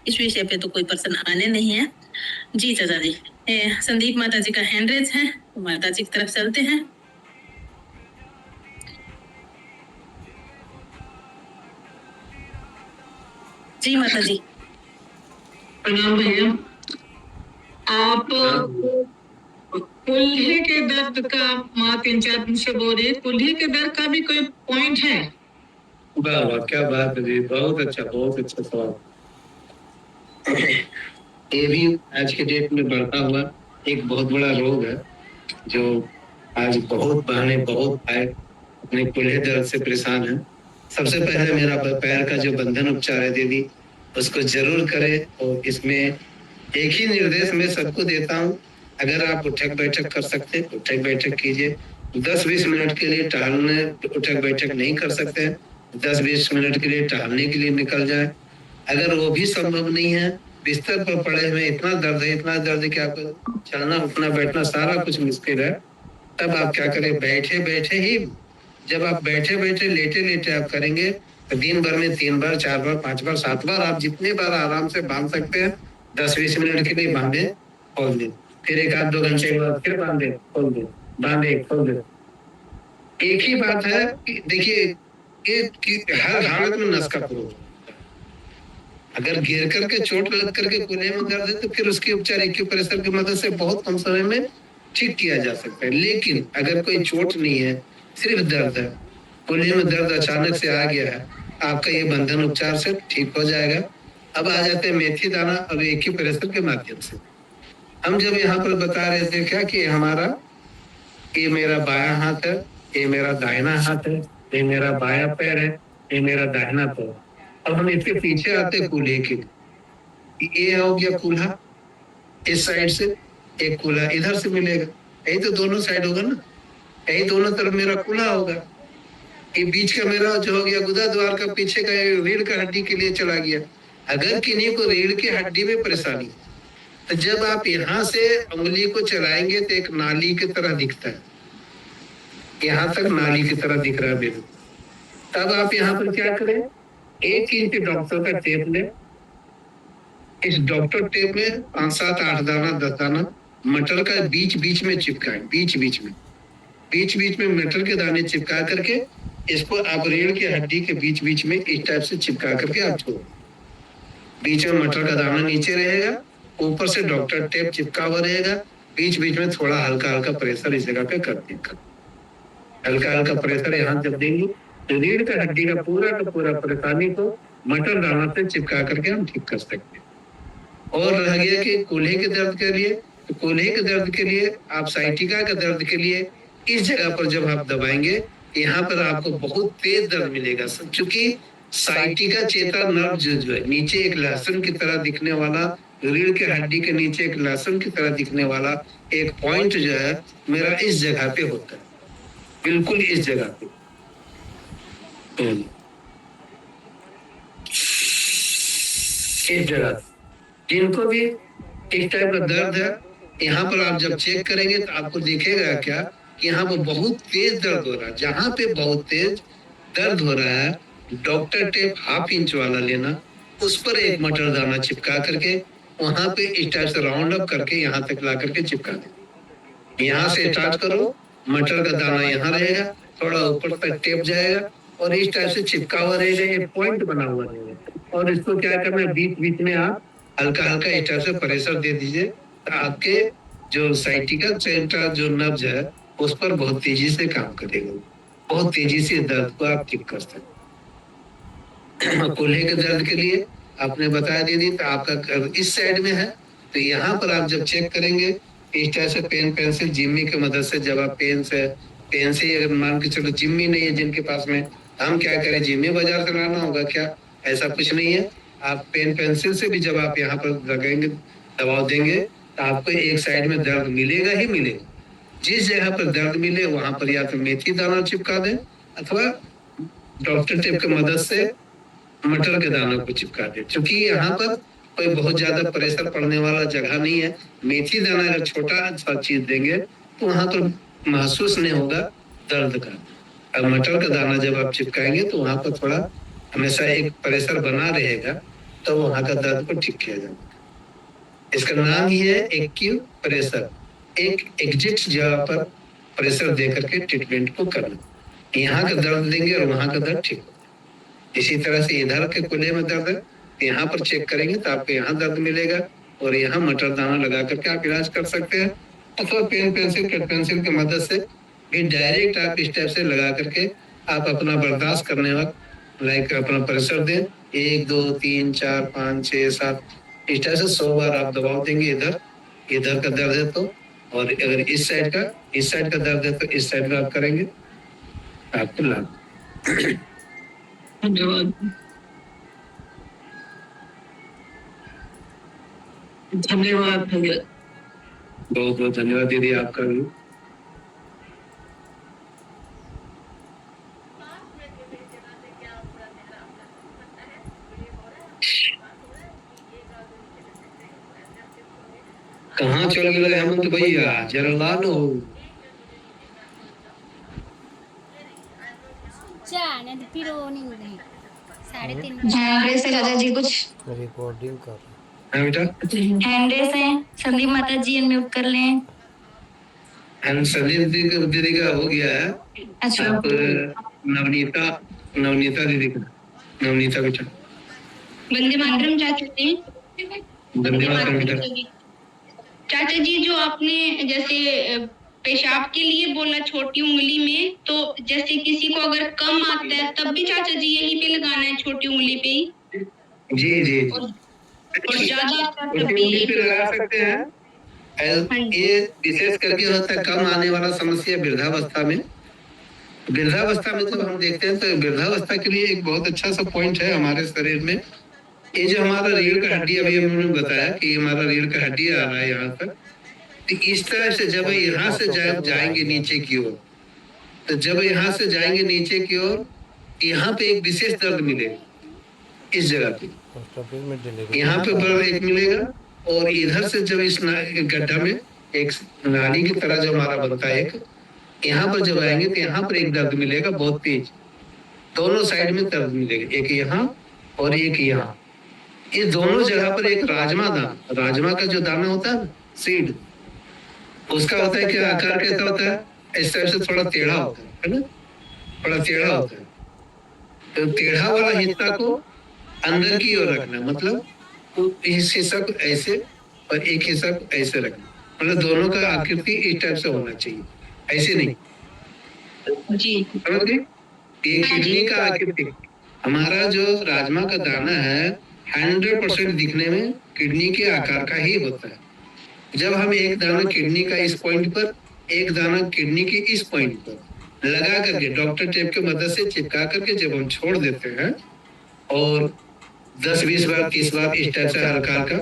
इस विषय पे तो कोई पर्सन आने नहीं है। जी चाचा जी, संदीप माता जी का हैंड रेज है, तो माता जी की तरफ चलते हैं। जी माता जी। प्रणाम भैया। आप कुल्हे के दर्द का माँ 3-4 दिन से बोल रही है, कुल्हे के दर्द का भी कोई पॉइंट है? वाह वाह, क्या बात है जी, बहुत अच्छा सवाल। ये भी आज के डेट में बढ़ता हुआ एक बहुत बड़ा रोग है, जो आज बहुत बहने बहुत भाई अपने कुल्हे दर्द से परेशान है। सबसे पहले मेरा पैर का जो बंधन उपचार है दीदी, उसको जरूर करें। और इसमें एक ही निर्देश मैं सबको देता हूँ, अगर आप उठक बैठक कर सकते हैं उठक बैठक कीजिए। 10-20 मिनट के लिए टहलने, उठक बैठक नहीं कर सकते 10-20 मिनट के लिए टहलने के लिए निकल जाए। अगर वो भी संभव नहीं है, बिस्तर पर पड़े हुए इतना दर्द है कि आपको चलना उठना बैठना सारा कुछ मुश्किल है, तब आप क्या करें, बैठे बैठे ही, जब आप बैठे बैठे लेटे लेटे आप करेंगे तो दिन भर में 3 बार 4 बार 5 बार 7 बार आप जितने बार आराम से बांध सकते हैं 10-20 मिनट के लिए बांधे खोल दे, फिर 1-2 घंटे के बाद फिर बांधे खोल दे, बांधे खोल दे। एक ही बात है कि देखिए, हर हालत में नस का प्रयोग, अगर गिर करके चोट लग करके कुल्हे में दर्द है तो फिर उसके उपचार एक्यूप्रेशर की मदद से बहुत कम समय में ठीक किया जा सकता है। लेकिन अगर कोई चोट नहीं है, सिर्फ दर्द है, कुल्हे में दर्द अचानक से आ गया है, आपका ये बंधन उपचार से ठीक हो जाएगा। अब आ जाते हैं मेथी दाना और एक्यूप्रेशर के माध्यम से। हम जब यहाँ पर बता रहे थे क्या कि हमारा, ये मेरा बायां हाथ है, ये मेरा दाहिना हाथ है, ये मेरा बायां पैर है, ये मेरा दाहिना पैर। अब हम इसके पीछे आते कूल्हे के, ये हो गया कूल्हा, इस साइड से एक कूल्हा इधर से मिलेगा, यही तो दोनों साइड होगा ना, यही दोनों तरफ मेरा कूल्हा होगा। ये बीच का मेरा जो हो गया गुदा द्वार का, पीछे का रीढ़ का हड्डी के लिए चला गया। अगर किन्हीं को रीढ़ की हड्डी में परेशानी, तो जब आप यहाँ से उंगली को चलाएंगे तो एक नाली की तरह दिखता है, यहाँ तक नाली की तरह दिख रहा है बेबी। तब आप यहाँ पर क्या करें, 1 इंच डॉक्टर का टेप लें, इस डॉक्टर टेप में 5-7-8 दाना 10 दाना मटर का बीच बीच में चिपकाएं, बीच बीच में मटर के दाने चिपका करके इसको आप रीढ़ की हड्डी के बीच बीच में इस टाइप से चिपका करके आप छोड़, बीच में मटर का दाना नीचे रहेगा, ऊपर से डॉक्टर टेप चिपका हुआ रहेगा, बीच बीच में थोड़ा हल्का हल्का प्रेशर इस जगह पे कर देगा। हल्का हल्का प्रेशर यहाँ जब देंगे तो रीढ़ की हड्डी का पूरा परेशानी को मटर दाना से चिपका करके हम ठीक कर सकते हैं। और रह गया कि कूल्हे के दर्द के लिए, तो कूल्हे के दर्द के लिए आप साइटिका के दर्द के लिए इस जगह पर जब आप दबाएंगे, यहाँ पर आपको बहुत तेज दर्द मिलेगा, क्योंकि साइटिका चेता नर्व जो है नीचे एक लहसुन की तरह दिखने वाला, रीढ़ के हड्डी के नीचे एक लहसुन की तरह दिखने वाला एक पॉइंट जो है मेरा इस जगह पे होता है, बिल्कुल इस जगह पे। इस जगह जिनको भी इस टाइप का दर्द है, यहाँ पर आप जब चेक करेंगे तो आपको दिखेगा क्या कि यहाँ पर बहुत तेज दर्द हो रहा है। जहाँ पे बहुत तेज दर्द हो रहा है, डॉक्टर टेप 1/2 इंच वाला लेना, उस पर एक मटर दाना चिपका करके वहां पे इस टाइप से राउंड अप करके यहाँ तक ला करके चिपका दे। यहाँ से स्टार्ट करो, मटर का दाना यहाँ रहेगा, थोड़ा ऊपर तक टेप जाएगा और इस टाइप से चिपका हुआ रहेगा, एक पॉइंट बना हुआ रहेगा। और इसको क्या करना है, बीच बीच में आप हल्का हल्का इस टाइप से प्रेशर दे दीजिए, तो आपके जो साइटिकल सेंटर जो नब्ज है उस पर बहुत तेजी से काम करेगा, बहुत तेजी से दर्द को आप ठीक कर सकते हैं। कूल्हे के दर्द के लिए आपने बताया दीदी, तो आपका कर्व इस साइड में है, तो यहाँ पर आप जब चेक करेंगे इस टाइप से पेन पेंसिल जिम्मी की मदद से, जब आप पेन से अगर मान के चलो जिम्मी नहीं है जिनके पास में, हम क्या करें, जिम्मी बाजार से लाना होगा क्या? ऐसा कुछ नहीं है। आप पेन पेंसिल से भी जब आप यहाँ पर लगाएंगे, दबाव देंगे, तो आपको एक साइड में दर्द मिलेगा ही मिलेगा। जिस जगह पर दर्द मिले वहां पर या तो मेथी दाना चिपका दें, अथवा डॉक्टर टेप की मदद से मटर के दानों को चिपका दें। क्योंकि यहाँ पर कोई बहुत ज्यादा प्रेशर पड़ने वाला जगह नहीं है। मेथी दाना अगर छोटा सा चीज देंगे तो वहां पर महसूस नहीं होगा दर्द का। और मटर का दाना जब आप चिपकाएंगे तो वहां पर थोड़ा हमेशा एक प्रेशर बना रहेगा, तो वहां का दर्द को ठीक किया जाएगा। इसका नाम ही है एक्यू प्रेशर, एक एग्जिट जगह पर प्रेशर दे करके ट्रीटमेंट को करना। यहाँ का दर्द देंगे और वहां का दर्द ठीक होगा। इसी तरह से इधर के कूल्हे में दर्द है, यहाँ पर चेक करेंगे तो आपको यहाँ दर्द मिलेगा, और यहाँ मटर दाना लगा करके आप इलाज कर सकते हैं। अथवा पेन पेंसिल कट पेंसिल की मदद से भी डायरेक्ट आप इस टाइप से लगा करके आप अपना बर्दाश्त करने वक्त लाइक अपना प्रेशर दें। 1 2 3 4 5 6 7 इस टाइप से 100 बार आप दबाव देंगे। इधर का दर्द है तो, और अगर इस साइड का दर्द है तो इस साइड का आप करेंगे, आपको लाभ। धन्यवाद। धन्यवाद भैया। बहुत बहुत धन्यवाद दीदी आपका भी। कहाँ चल गए हेमंत भैया, जरा ला लो। फिर वो नहीं है 3:30 हैंड्रेस है चाचा जी, कुछ रिकॉर्डिंग कर हाँ बेटा, हैंड्रेस है। संदीप माता जी अनम्यूट कर लें। संदीप दीदी का हो गया है। अच्छा, आप नवनीता दीदी का, नवनीता बेटा। वंदे मातरम चाचा जी। धन्यवाद बेटा। चाचा जी, जो आपने जैसे पेशाब के लिए बोला छोटी उंगली में, तो जैसे किसी को अगर कम आता है तब भी चाचा जी यहीं पे लगाना है, छोटी उंगली पे ही? जी और ज्यादा आता है तब छोटी भी? उंगली पे लगा सकते हैं। ये विशेष करके होता है कम आने वाला समस्या वृद्धावस्था में। वृद्धावस्था में जब हम देखते हैं तो वृद्धावस्था के लिए एक बहुत अच्छा सा पॉइंट है हमारे शरीर में। ये जो हमारा रीढ़ का हड्डी, अभी हमने बताया कि हमारा रीढ़ का हड्डी आ रहा है यहाँ तक, तो इस तरह से जब यहाँ से जाएंगे नीचे की ओर, तो जब यहाँ से जाएंगे नीचे की ओर, यहाँ पे एक विशेष दर्द मिलेगा इस जगह पे, यहाँ पे बर्द एक मिलेगा। और इधर से जब इस गड्ढा में एक नाड़ी की तरह जो हमारा बनता है, एक यहाँ पर जब आएंगे तो यहाँ पर एक दर्द मिलेगा बहुत तेज। दोनों साइड में दर्द मिलेगा, एक यहाँ और एक यहाँ। इस दोनों जगह पर एक राजमा का जो दाना होता है, सीड, उसका होता है क्या आकार कैसा होता है, इस तरह से थोड़ा टेढ़ा होता है ना, थोड़ा टेढ़ा होता है। तो टेढ़ा वाला हिस्सा को अंदर की ओर रखना, मतलब इस हिस्सा को ऐसे और एक हिस्सा को ऐसे रखना, मतलब दोनों का आकृति इस टाइप से होना चाहिए, ऐसे नहीं। जी समझ गए? ये किडनी का आकृति, हमारा जो राजमा का दाना है 100% दिखने में किडनी के आकार का ही होता है। जब हम एक दाना किडनी का इस पॉइंट पर, एक दाना किडनी के इस पॉइंट पर लगा करके डॉक्टर टेप की मदद से चिपका करके जब हम छोड़ देते हैं, और 10-20 बार 30 बार इस टाइप से हल्का हल्का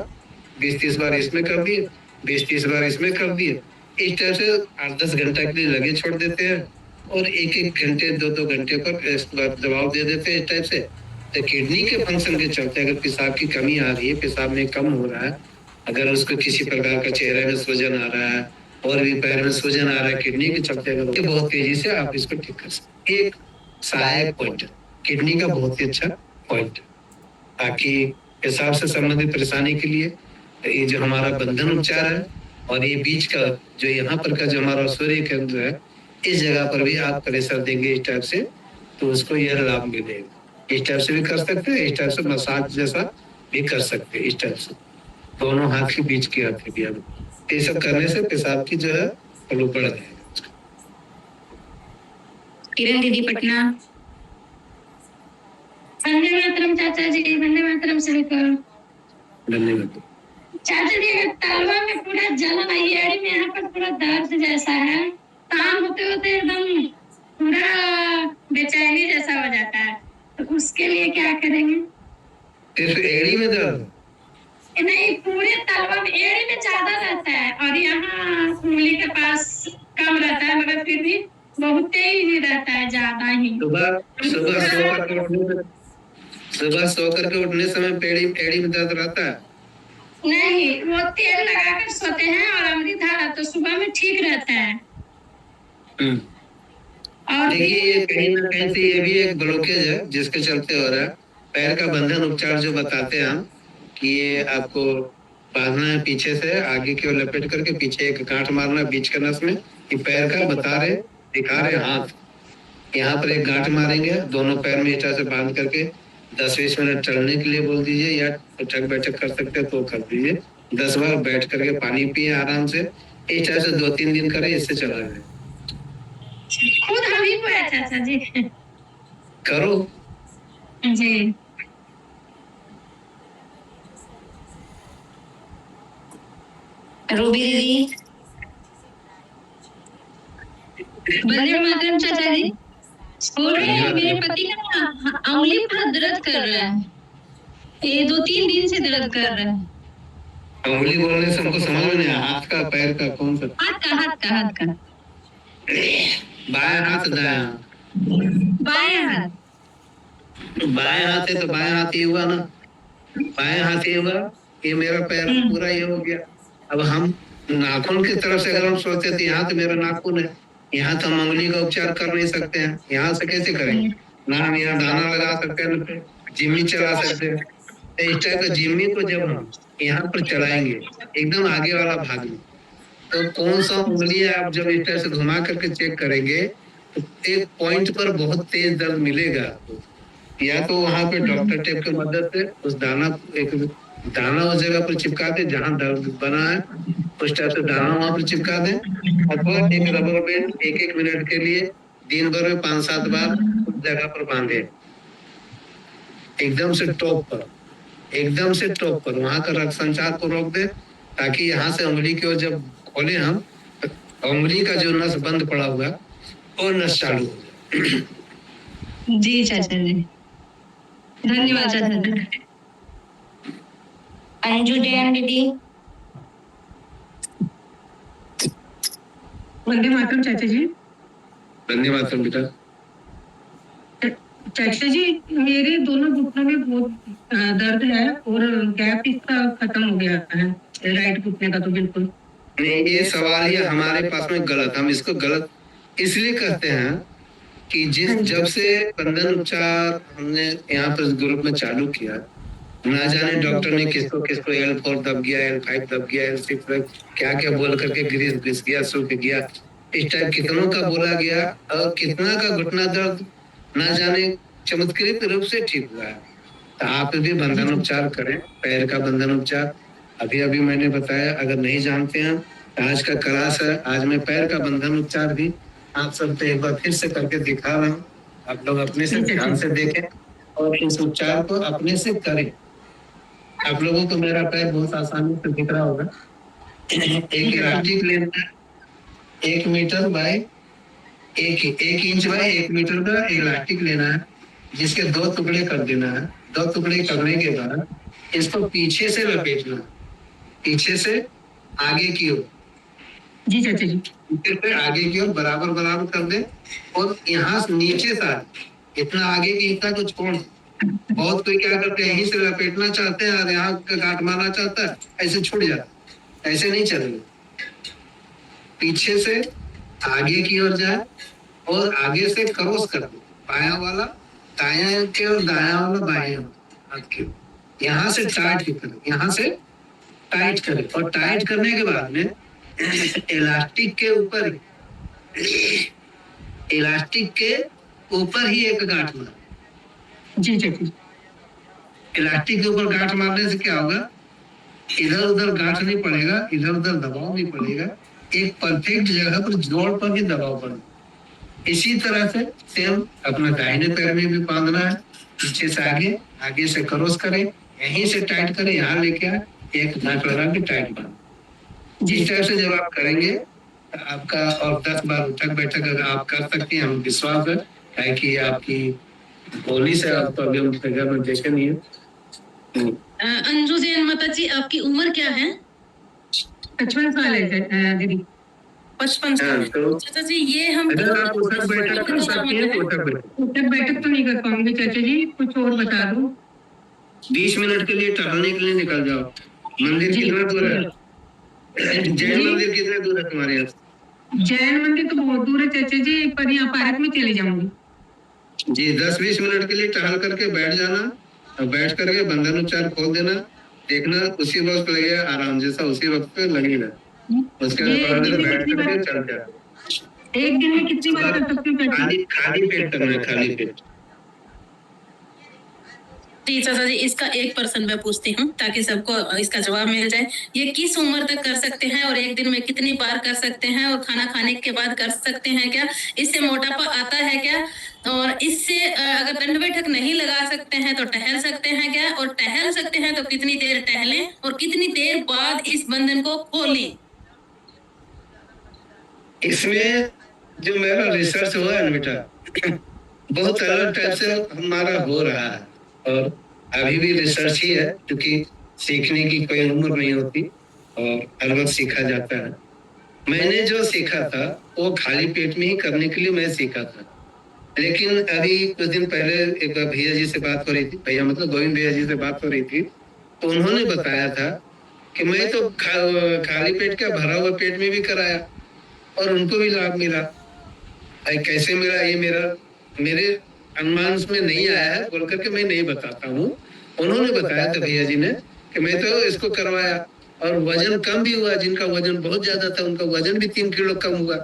20-30 बार इसमें कर दिए, 20-30 बार इसमें कर दिए, इस टाइप से 8-10 घंटा के लिए लगे छोड़ देते हैं, और 1-1 घंटे 2-2 घंटे पर दबाव दे देते हैं इस टाइप से। तो किडनी के फंक्शन के चलते अगर पेशाब की कमी आ रही है, पेशाब में कम हो रहा है, अगर उसको किसी प्रकार का चेहरे में सूजन आ रहा है और भी पैर में सूजन आ रहा है किडनी के चलते, अगर बहुत तेजी से आप इसको ठीक कर सकते। एक सहायक पॉइंट किडनी का बहुत ही अच्छा पॉइंट। बाकी पेशाब से संबंधित परेशानी के लिए ये जो हमारा बंधन उपचार है, और ये बीच का जो यहाँ पर का जो हमारा सूर्य केंद्र है, इस जगह पर भी आप प्रेशर देंगे इस टाइप से, तो उसको यह लाभ मिलेगा। इस टाइप से भी कर सकते हैं, इस टाइप से मसाज जैसा भी कर सकते हैं, इस टाइप से। दोनों हाथ के बीच की हथेलियां में। ये सब करने से पेशाब की जो है फ्लो बढ़ जाएगा। किरण दीदी पटना। वंदे मातरम चाचा जी, वंदे मातरम सभी। धन्यवाद। चाचा जी अगर तलवा में पूरा जलन है, एड़ी में यहाँ पर पूरा दर्द जैसा है, काम होते होते एकदम पूरा बेचैनी जैसा हो जाता है, तो उसके लिए क्या करेंगे? सिर्फ एड़ी में दर्द? नहीं, पूरे तलवा में, एड़ी में ज्यादा रहता है और यहाँ उंगली के पास कम रहता है, मगर फिर भी बहुत ही रहता है, ज्यादा ही। सुबह सो करके उठने समय एड़ी में दर्द रहता है? नहीं, वो तेल लगाकर सोते हैं और अमृतधारा, तो सुबह में ठीक रहता है। और देखिए, ये कहीं ना कहीं से ये भी एक ब्लॉकेज है जिसके चलते हो रहा है। पैर का बंधन उपचार जो बताते हैं हम, कि ये आपको बांधना है पीछे से, आगे की ओर लपेट करके पीछे एक गांठ मारना बीच के नस में। ये पैर का दिखा रहे हाथ, यहाँ पर एक गांठ मारेंगे, दोनों पैर में इस तरह से बांध करके 10-20 मिनट चलने के लिए बोल दीजिए, या उठक बैठक कर सकते हैं तो कर दीजिए। 10 बार बैठ करके पानी पिए आराम से। इस तरह से 2-3 दिन करें, इससे चला जाए। खुद हम ही हुआ है चाचा जी। करो जी। रूबी दीदी। वंदे मातरम चाचा जी। बोल रहे हैं मेरे पति का उंगली पूरा दर्द कर रहा है, ये 2-3 दिन से दर्द कर रहा है। उंगली बोलने से हमको समझ में नहीं आया, हाथ का पैर का कौन सा? हाथ का बायां हाथ दायां? बायां हाथ। बाएं हाथ है तो बाएं हाथ ही हुआ ना, बाएं हाथ ही हुआ। ये मेरा पैर पूरा ये हो गया। अब हम नाखून की तरफ से अगर हम सोचते तो यहाँ तो मेरा नाखून है, यहाँ तो हम उंगली का उपचार कर नहीं सकते हैं, यहाँ से कैसे करेंगे? ना हम यहाँ दाना लगा सकते हैं, जिम्मी चला सकते हैं। इस टाइप का जिम्मी को जब हम यहाँ पर चलाएंगे एकदम आगे वाला भाग में, तो कौन सा उंगली है आप जब इस तरह से घुमा करके चेक करेंगे तो एक पॉइंट पर बहुत तेज दर्द मिलेगा आपको। या तो वहां पे डॉक्टर टेप की मदद से उस दाना उस जगह पर चिपका दे जहाँ दर्द बना है, उस टाइप से दाना वहां पर चिपका दे, अथवा एक रबर बैंड 1-1 मिनट के लिए दिन भर में 5-7 बार उस जगह पर बांधे, एकदम से टॉप पर वहां का रक्त संचार को रोक दे, ताकि यहाँ से उंगली की ओर जब खोले हम, उंगली का जो नस बंद पड़ा हुआ वो नस चालू हो जाए। जी चाचा जी, धन्यवाद चाचा जी। अंजू जैन दीदी। वंदे मातरम चाचा जी। धन्यवाद बेटा। चाचा जी, मेरे दोनों घुटनों में बहुत दर्द है और गैप इसका खत्म हो गया है, राइट घुटने का तो बिल्कुल नहीं। ये सवाल ही हमारे पास में गलत, हम इसको गलत इसलिए कहते हैं कि जब से बंधन उपचार हमने यहाँ पर ग्रुप में चालू किया, ना जाने डॉक्टर ने किसको L4 दब गया, L5 दब गया, L6 क्या क्या बोल करके घिस गया, सूख गया, इस टाइप कितनों का बोला गया, और कितना का घुटना दर्द ना जाने चमत्कारिक रूप से ठीक हुआ है। तो आप भी बंधन उपचार करें, पैर का बंधन उपचार। अभी मैंने बताया, अगर नहीं जानते हैं आज का क्लास है, आज मैं पैर का बंधन उपचार भी आप सबको एक बार फिर से करके दिखा रहा हूँ। आप लोग अपने से ध्यान से देखें और इस उपचार को अपने से करें। आप लोगों को मेरा पैर बहुत आसानी से दिख रहा होगा। एक इलास्टिक लेना है, 1 metre by 1 inch by 1 metre का इलास्टिक लेना है, जिसके 2 टुकड़े कर देना है। 2 टुकड़े करने के बाद इसको पीछे से लपेटना, पीछे से आगे की ओर। जी चाचा जी। फिर आगे की ओर बराबर कर दे, और यहाँ से नीचे से इतना आगे की इतना को छोड़। बहुत कोई क्या करते हैं, यहीं से लपेटना चाहते हैं और यहाँ का गांठ मारना चाहता है, ऐसे छूट जाता है। ऐसे नहीं चलेगा, पीछे से आगे की ओर जाए और आगे से क्रॉस कर दे, बायां वाला दायां के और दायां वाला बायां हाथ के। यहाँ से टाइट करें, यहाँ से टाइट करें, और टाइट करने के बाद में इलास्टिक के ऊपर ही एक गांठ मार। जी चाचा जी। इलास्टिक के ऊपर गांठ मारने से क्या होगा, इधर उधर गांठ नहीं पड़ेगा, इधर उधर दबाव नहीं पड़ेगा, एक परफेक्ट जगह पर जोड़ पर ही दबाव पड़े। इसी तरह से सेम अपना दाहिने पैर में भी बांधना है, पीछे से आगे, आगे से क्रॉस करें, यहीं से टाइट करें, यहाँ लेके आए, एक नाक लगा के टाइट बांध। जिस तरह से जब आप करेंगे आपका, और 10 बार उठक बैठक अगर आप कर सकते हैं, हम विश्वास है कि आपकी बोली से आपको अभी हम फिगर में देखे नहीं है। अंजू जैन माता जी, आपकी उम्र क्या है? 55 साल है दीदी। 55 साल। चाचा जी ये हम अगर आप उठक बैठक कर सकती हैं तो उठक बैठक। उठक बैठक तो नहीं कर पाऊंगी चाचा जी, कुछ और बता दो। 20 मिनट के लिए टहलने के लिए निकल जाओ। मंदिर कितना दूर है? जैन मंदिर कितने दूर है तुम्हारे यहाँ? जैन मंदिर तो बहुत दूर है चाचा जी, पर यहाँ पार्क में चले जाऊंगी जी। 10-20 मिनट के लिए टहल करके बैठ जाना, और बैठ करके बंधन उच्चार खोल देना, देखना उसी वक्त लगेगा आराम, जैसा उसी वक्त पे लगेगा। उसके बाद बैठ करके चल जाए। एक दिन में कितनी बार कर सकती हूँ? खाली पेट करना है, खाली पेट। जी चाचा जी, इसका एक पर्सन मैं पूछती हूँ ताकि सबको इसका जवाब मिल जाए। ये किस उम्र तक कर सकते हैं और एक दिन में कितनी बार कर सकते हैं, और खाना खाने के बाद कर सकते हैं क्या? इससे मोटापा आता है क्या? और इससे अगर दंड बैठक नहीं लगा सकते हैं तो टहल सकते हैं क्या? और टहल सकते हैं तो कितनी देर टहलें और कितनी देर बाद इस बंधन को खोलें? इसमें जो मेरा रिसर्च हुआ है बेटा, बहुत अलग टाइप से हमारा हो रहा है, और अभी भी रिसर्च ही है, क्योंकि सीखने की कोई उम्र नहीं होती और हर वक्त सीखा जाता है। मैंने जो सीखा था वो खाली पेट में ही करने के लिए मैं सीखा था, लेकिन अभी कुछ दिन पहले एक भैया जी से बात हो रही थी, भैया मतलब गोविंद भैया जी से बात हो रही थी, तो उन्होंने बताया था कि मैं तो खाली पेट क्या, भरा हुआ पेट में भी कराया और उनको भी लाभ मिला। कैसे मिला ये मेरे अनुमान में नहीं आया है बोल करके मैं नहीं बताता हूँ। उन्होंने बताया था भैया जी ने कि मैं तो इसको करवाया और वजन कम भी हुआ, जिनका वजन बहुत ज्यादा था उनका वजन भी 3 किलो कम हुआ।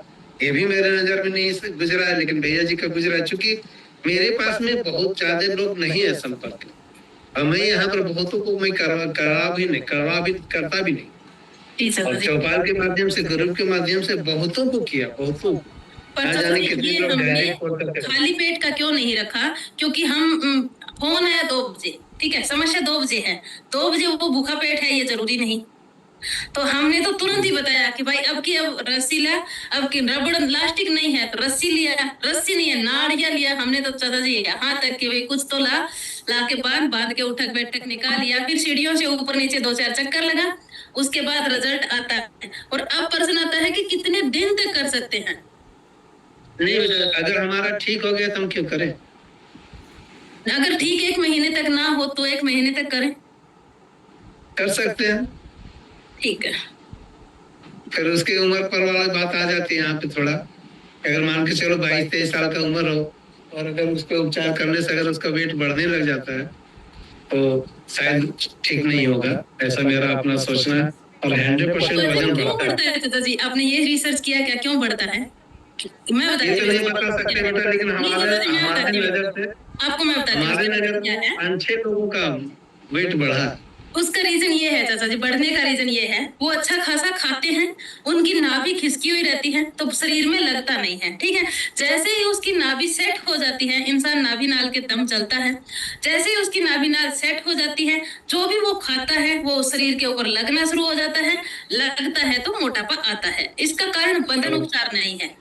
ये भी मेरे नजर में नहीं गुजरा है, लेकिन भैया जी का गुजरा, चूंकि मेरे पास में बहुत ज्यादा लोग नहीं है संपर्क, और मैं यहाँ पर बहुतों को मैं करता भी नहीं, और चौपाल के माध्यम से, ग्रुप के माध्यम से बहुतों को किया, बहुतों को। पर ये हमने खाली पेट का क्यों नहीं रखा? क्योंकि हम फोन है 2 बजे, ठीक है, समस्या 2 बजे है, 2 बजे वो भूखा पेट है ये जरूरी नहीं। तो हमने तो तुरंत ही बताया कि भाई अब रस्सी ला, अब की रबड़ प्लास्टिक नहीं है तो रस्सी लिया, रस्सी नहीं है नाड़िया लिया। हमने तो चाचा जी यहाँ तक कि भाई कुछ तो ला के बांध के उठक बैठक निकाल लिया, फिर सीढ़ियों से ऊपर नीचे 2-4 चक्कर लगा, उसके बाद रिजल्ट आता है। और अब प्रश्न आता है कि कितने दिन तक कर सकते हैं? नहीं, अगर हमारा ठीक हो गया तो हम क्यों करें? अगर ठीक 1 महीने तक ना हो तो 1 महीने तक करें, कर सकते हैं। ठीक है। फिर उसकी उम्र पर वाला बात आ जाती है यहाँ पे थोड़ा। अगर मान के चलो 22-23 साल का उम्र हो और अगर उसको उपचार करने से अगर उसका वेट बढ़ने लग जाता है तो शायद ठीक नहीं होगा, ऐसा मेरा अपना सोचना है। और 100% वजन क्यों बढ़ता है चाचा जी? आपने ये रिसर्च किया क्या, क्यों बढ़ता है? मैं ये तो नहीं बता सकते बेटा, लेकिन हमारे नजर से, आपको मैं बताती हूँ हमारे नजर में 5-6 लोगों का वेट बढ़ा। उसका रीजन ये है चाचा जी, बढ़ने का रीजन ये है, वो अच्छा खासा खाते हैं, उनकी नाभि खिसकी हुई रहती है तो शरीर में लगता नहीं है, ठीक है। जैसे ही उसकी नाभि सेट हो जाती है, इंसान नाभि नाल के दम चलता है, जैसे ही उसकी नाभि नाल सेट हो जाती है, जो भी वो खाता है वो शरीर के ऊपर लगना शुरू हो जाता है, लगता है तो मोटापा आता है। इसका कारण बंधन उपचार नहीं है।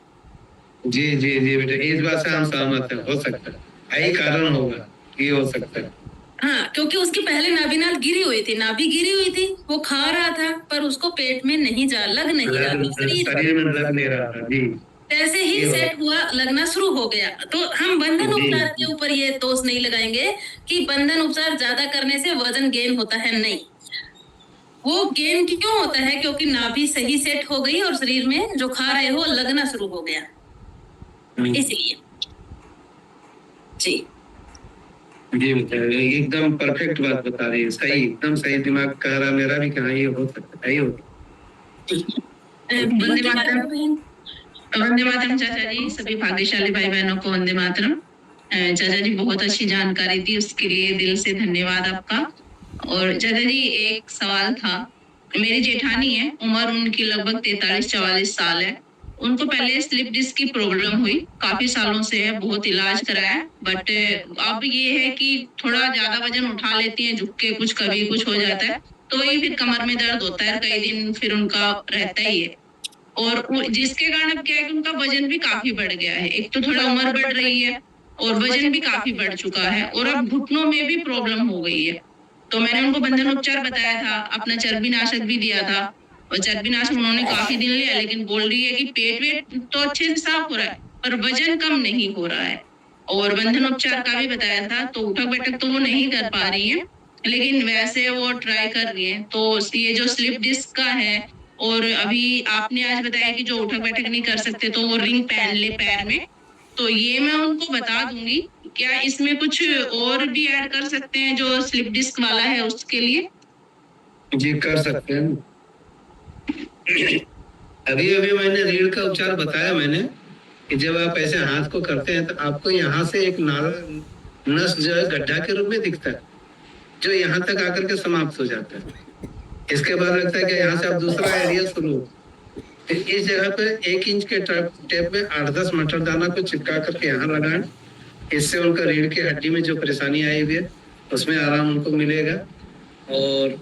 जी जी जी बेटा, इस बात से हम सहमत हैं, हो सकता है यही कारण होगा, ये हो सकता है। हाँ, क्योंकि उसकी पहले नाभि नाल गिरी हुई थी, नाभि गिरी हुई थी, वो खा रहा था पर उसको पेट में नहीं जा, लग नहीं रहा, शरीर में लग नहीं रहा था जी। जैसे ही सेट हुआ लगना शुरू हो गया। तो हम बंधन उपचार के ऊपर ये दोष नहीं लगाएंगे कि बंधन उपचार ज्यादा करने से वजन गेन होता है, नहीं। वो गेन क्यों होता है? क्योंकि नाभि सही सेट हो गई और शरीर में जो खा रहे हो लगना शुरू हो गया, इसलिए। जी जी बेटा, एकदम परफेक्ट बात बता रही है, सही, एकदम सही दिमाग कह रहा मेरा भी, कहा ये हो सकता है, ये वंदे मातरम चाचा जी, सभी भाग्यशाली भाई बहनों को वंदे मातरम। चाचा जी बहुत अच्छी जानकारी दी, उसके लिए दिल से धन्यवाद आपका। और चाचा जी एक सवाल था मेरी जेठानी है, उम्र उनकी लगभग 43-44 साल है। उनको पहले स्लिप डिस्क की प्रॉब्लम हुई, काफी सालों से है, बहुत इलाज कराया, बट अब ये है कि थोड़ा ज्यादा वजन उठा लेती हैं, झुक के कुछ कभी कुछ हो जाता है, तो वही फिर कमर में दर्द होता है, कई दिन फिर उनका रहता ही है। और जिसके कारण अब क्या है कि उनका वजन भी काफी बढ़ गया है। एक तो थोड़ा उम्र बढ़ रही है और वजन भी काफी बढ़ चुका है, और अब घुटनों में भी प्रॉब्लम हो गई है। तो मैंने उनको बंधन उपचार बताया था, अपना चर्बी नाशक भी दिया था, और चर्बी नाशक उन्होंने काफी दिन लिया, लेकिन बोल रही है कि पेट वेट तो अच्छे से साफ हो रहा है पर वजन कम नहीं हो रहा है। और बंधन उपचार का भी बताया था, तो उठक बैठक तो वो नहीं कर पा रही है, लेकिन वैसे वो ट्राई कर रही है। तो ये जो स्लिप डिस्क का है, और अभी आपने आज बताया कि जो उठक बैठक नहीं कर सकते तो वो रिंग पहन ले पैर में, तो ये मैं उनको बता दूंगी। क्या इसमें कुछ और भी ऐड कर सकते हैं जो स्लिप डिस्क वाला है उसके लिए? जी कर सकते हैं। अभी अभी मैंने रीढ़ का उपचार बताया मैंने कि जब आप ऐसे हाथ को करते हैं तो आपको यहाँ से एक नाला नस जो है गड्ढा के रूप में दिखता है, जो यहाँ तक आकर के समाप्त हो जाता है। इसके बाद लगता है कि यहाँ से आप दूसरा एरिया शुरू हो। फिर इस जगह पे 1 इंच के टेप में 8-10 मटर दाना को चिपका करके यहाँ लगाएं। इससे उनका रीढ़ की हड्डी में जो परेशानी आई हुई है उसमें आराम उनको मिलेगा। और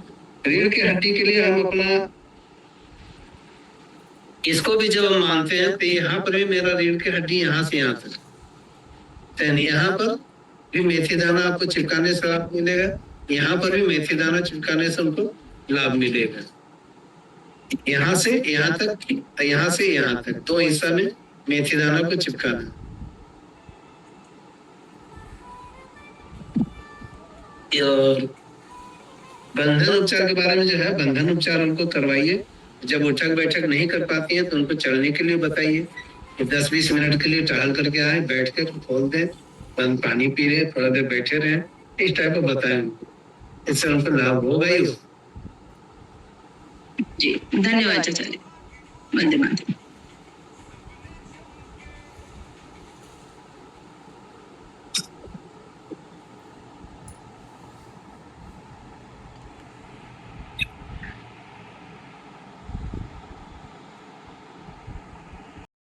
रीढ़ की हड्डी के लिए हम अपना इसको भी जब हम मानते हैं तो यहाँ पर भी मेरा रीढ़ की हड्डी यहाँ से यहाँ तक, यहाँ पर भी मेथी दाना आपको चिपकाने से लाभ मिलेगा, यहाँ पर भी मेथी दाना चिपकाने से उनको लाभ मिलेगा। यहाँ से यहाँ तक, यहाँ से यहाँ तक 2 हिस्सा में मेथी दाना को चिपकाना। और बंधन उपचार के बारे में जो है, बंधन उपचार उनको करवाइए। जब उठक बैठक नहीं कर पाती है तो उनको चलने के लिए बताइए कि 10-20 मिनट के लिए टहल करके आए, बैठ कर खोल दें, पानी पी रहे, थोड़ा देर बैठे रहे, इस टाइप का बताएं। इससे उनको लाभ होगा ही। जी धन्यवाद चाचा जी। वंदे मातरम।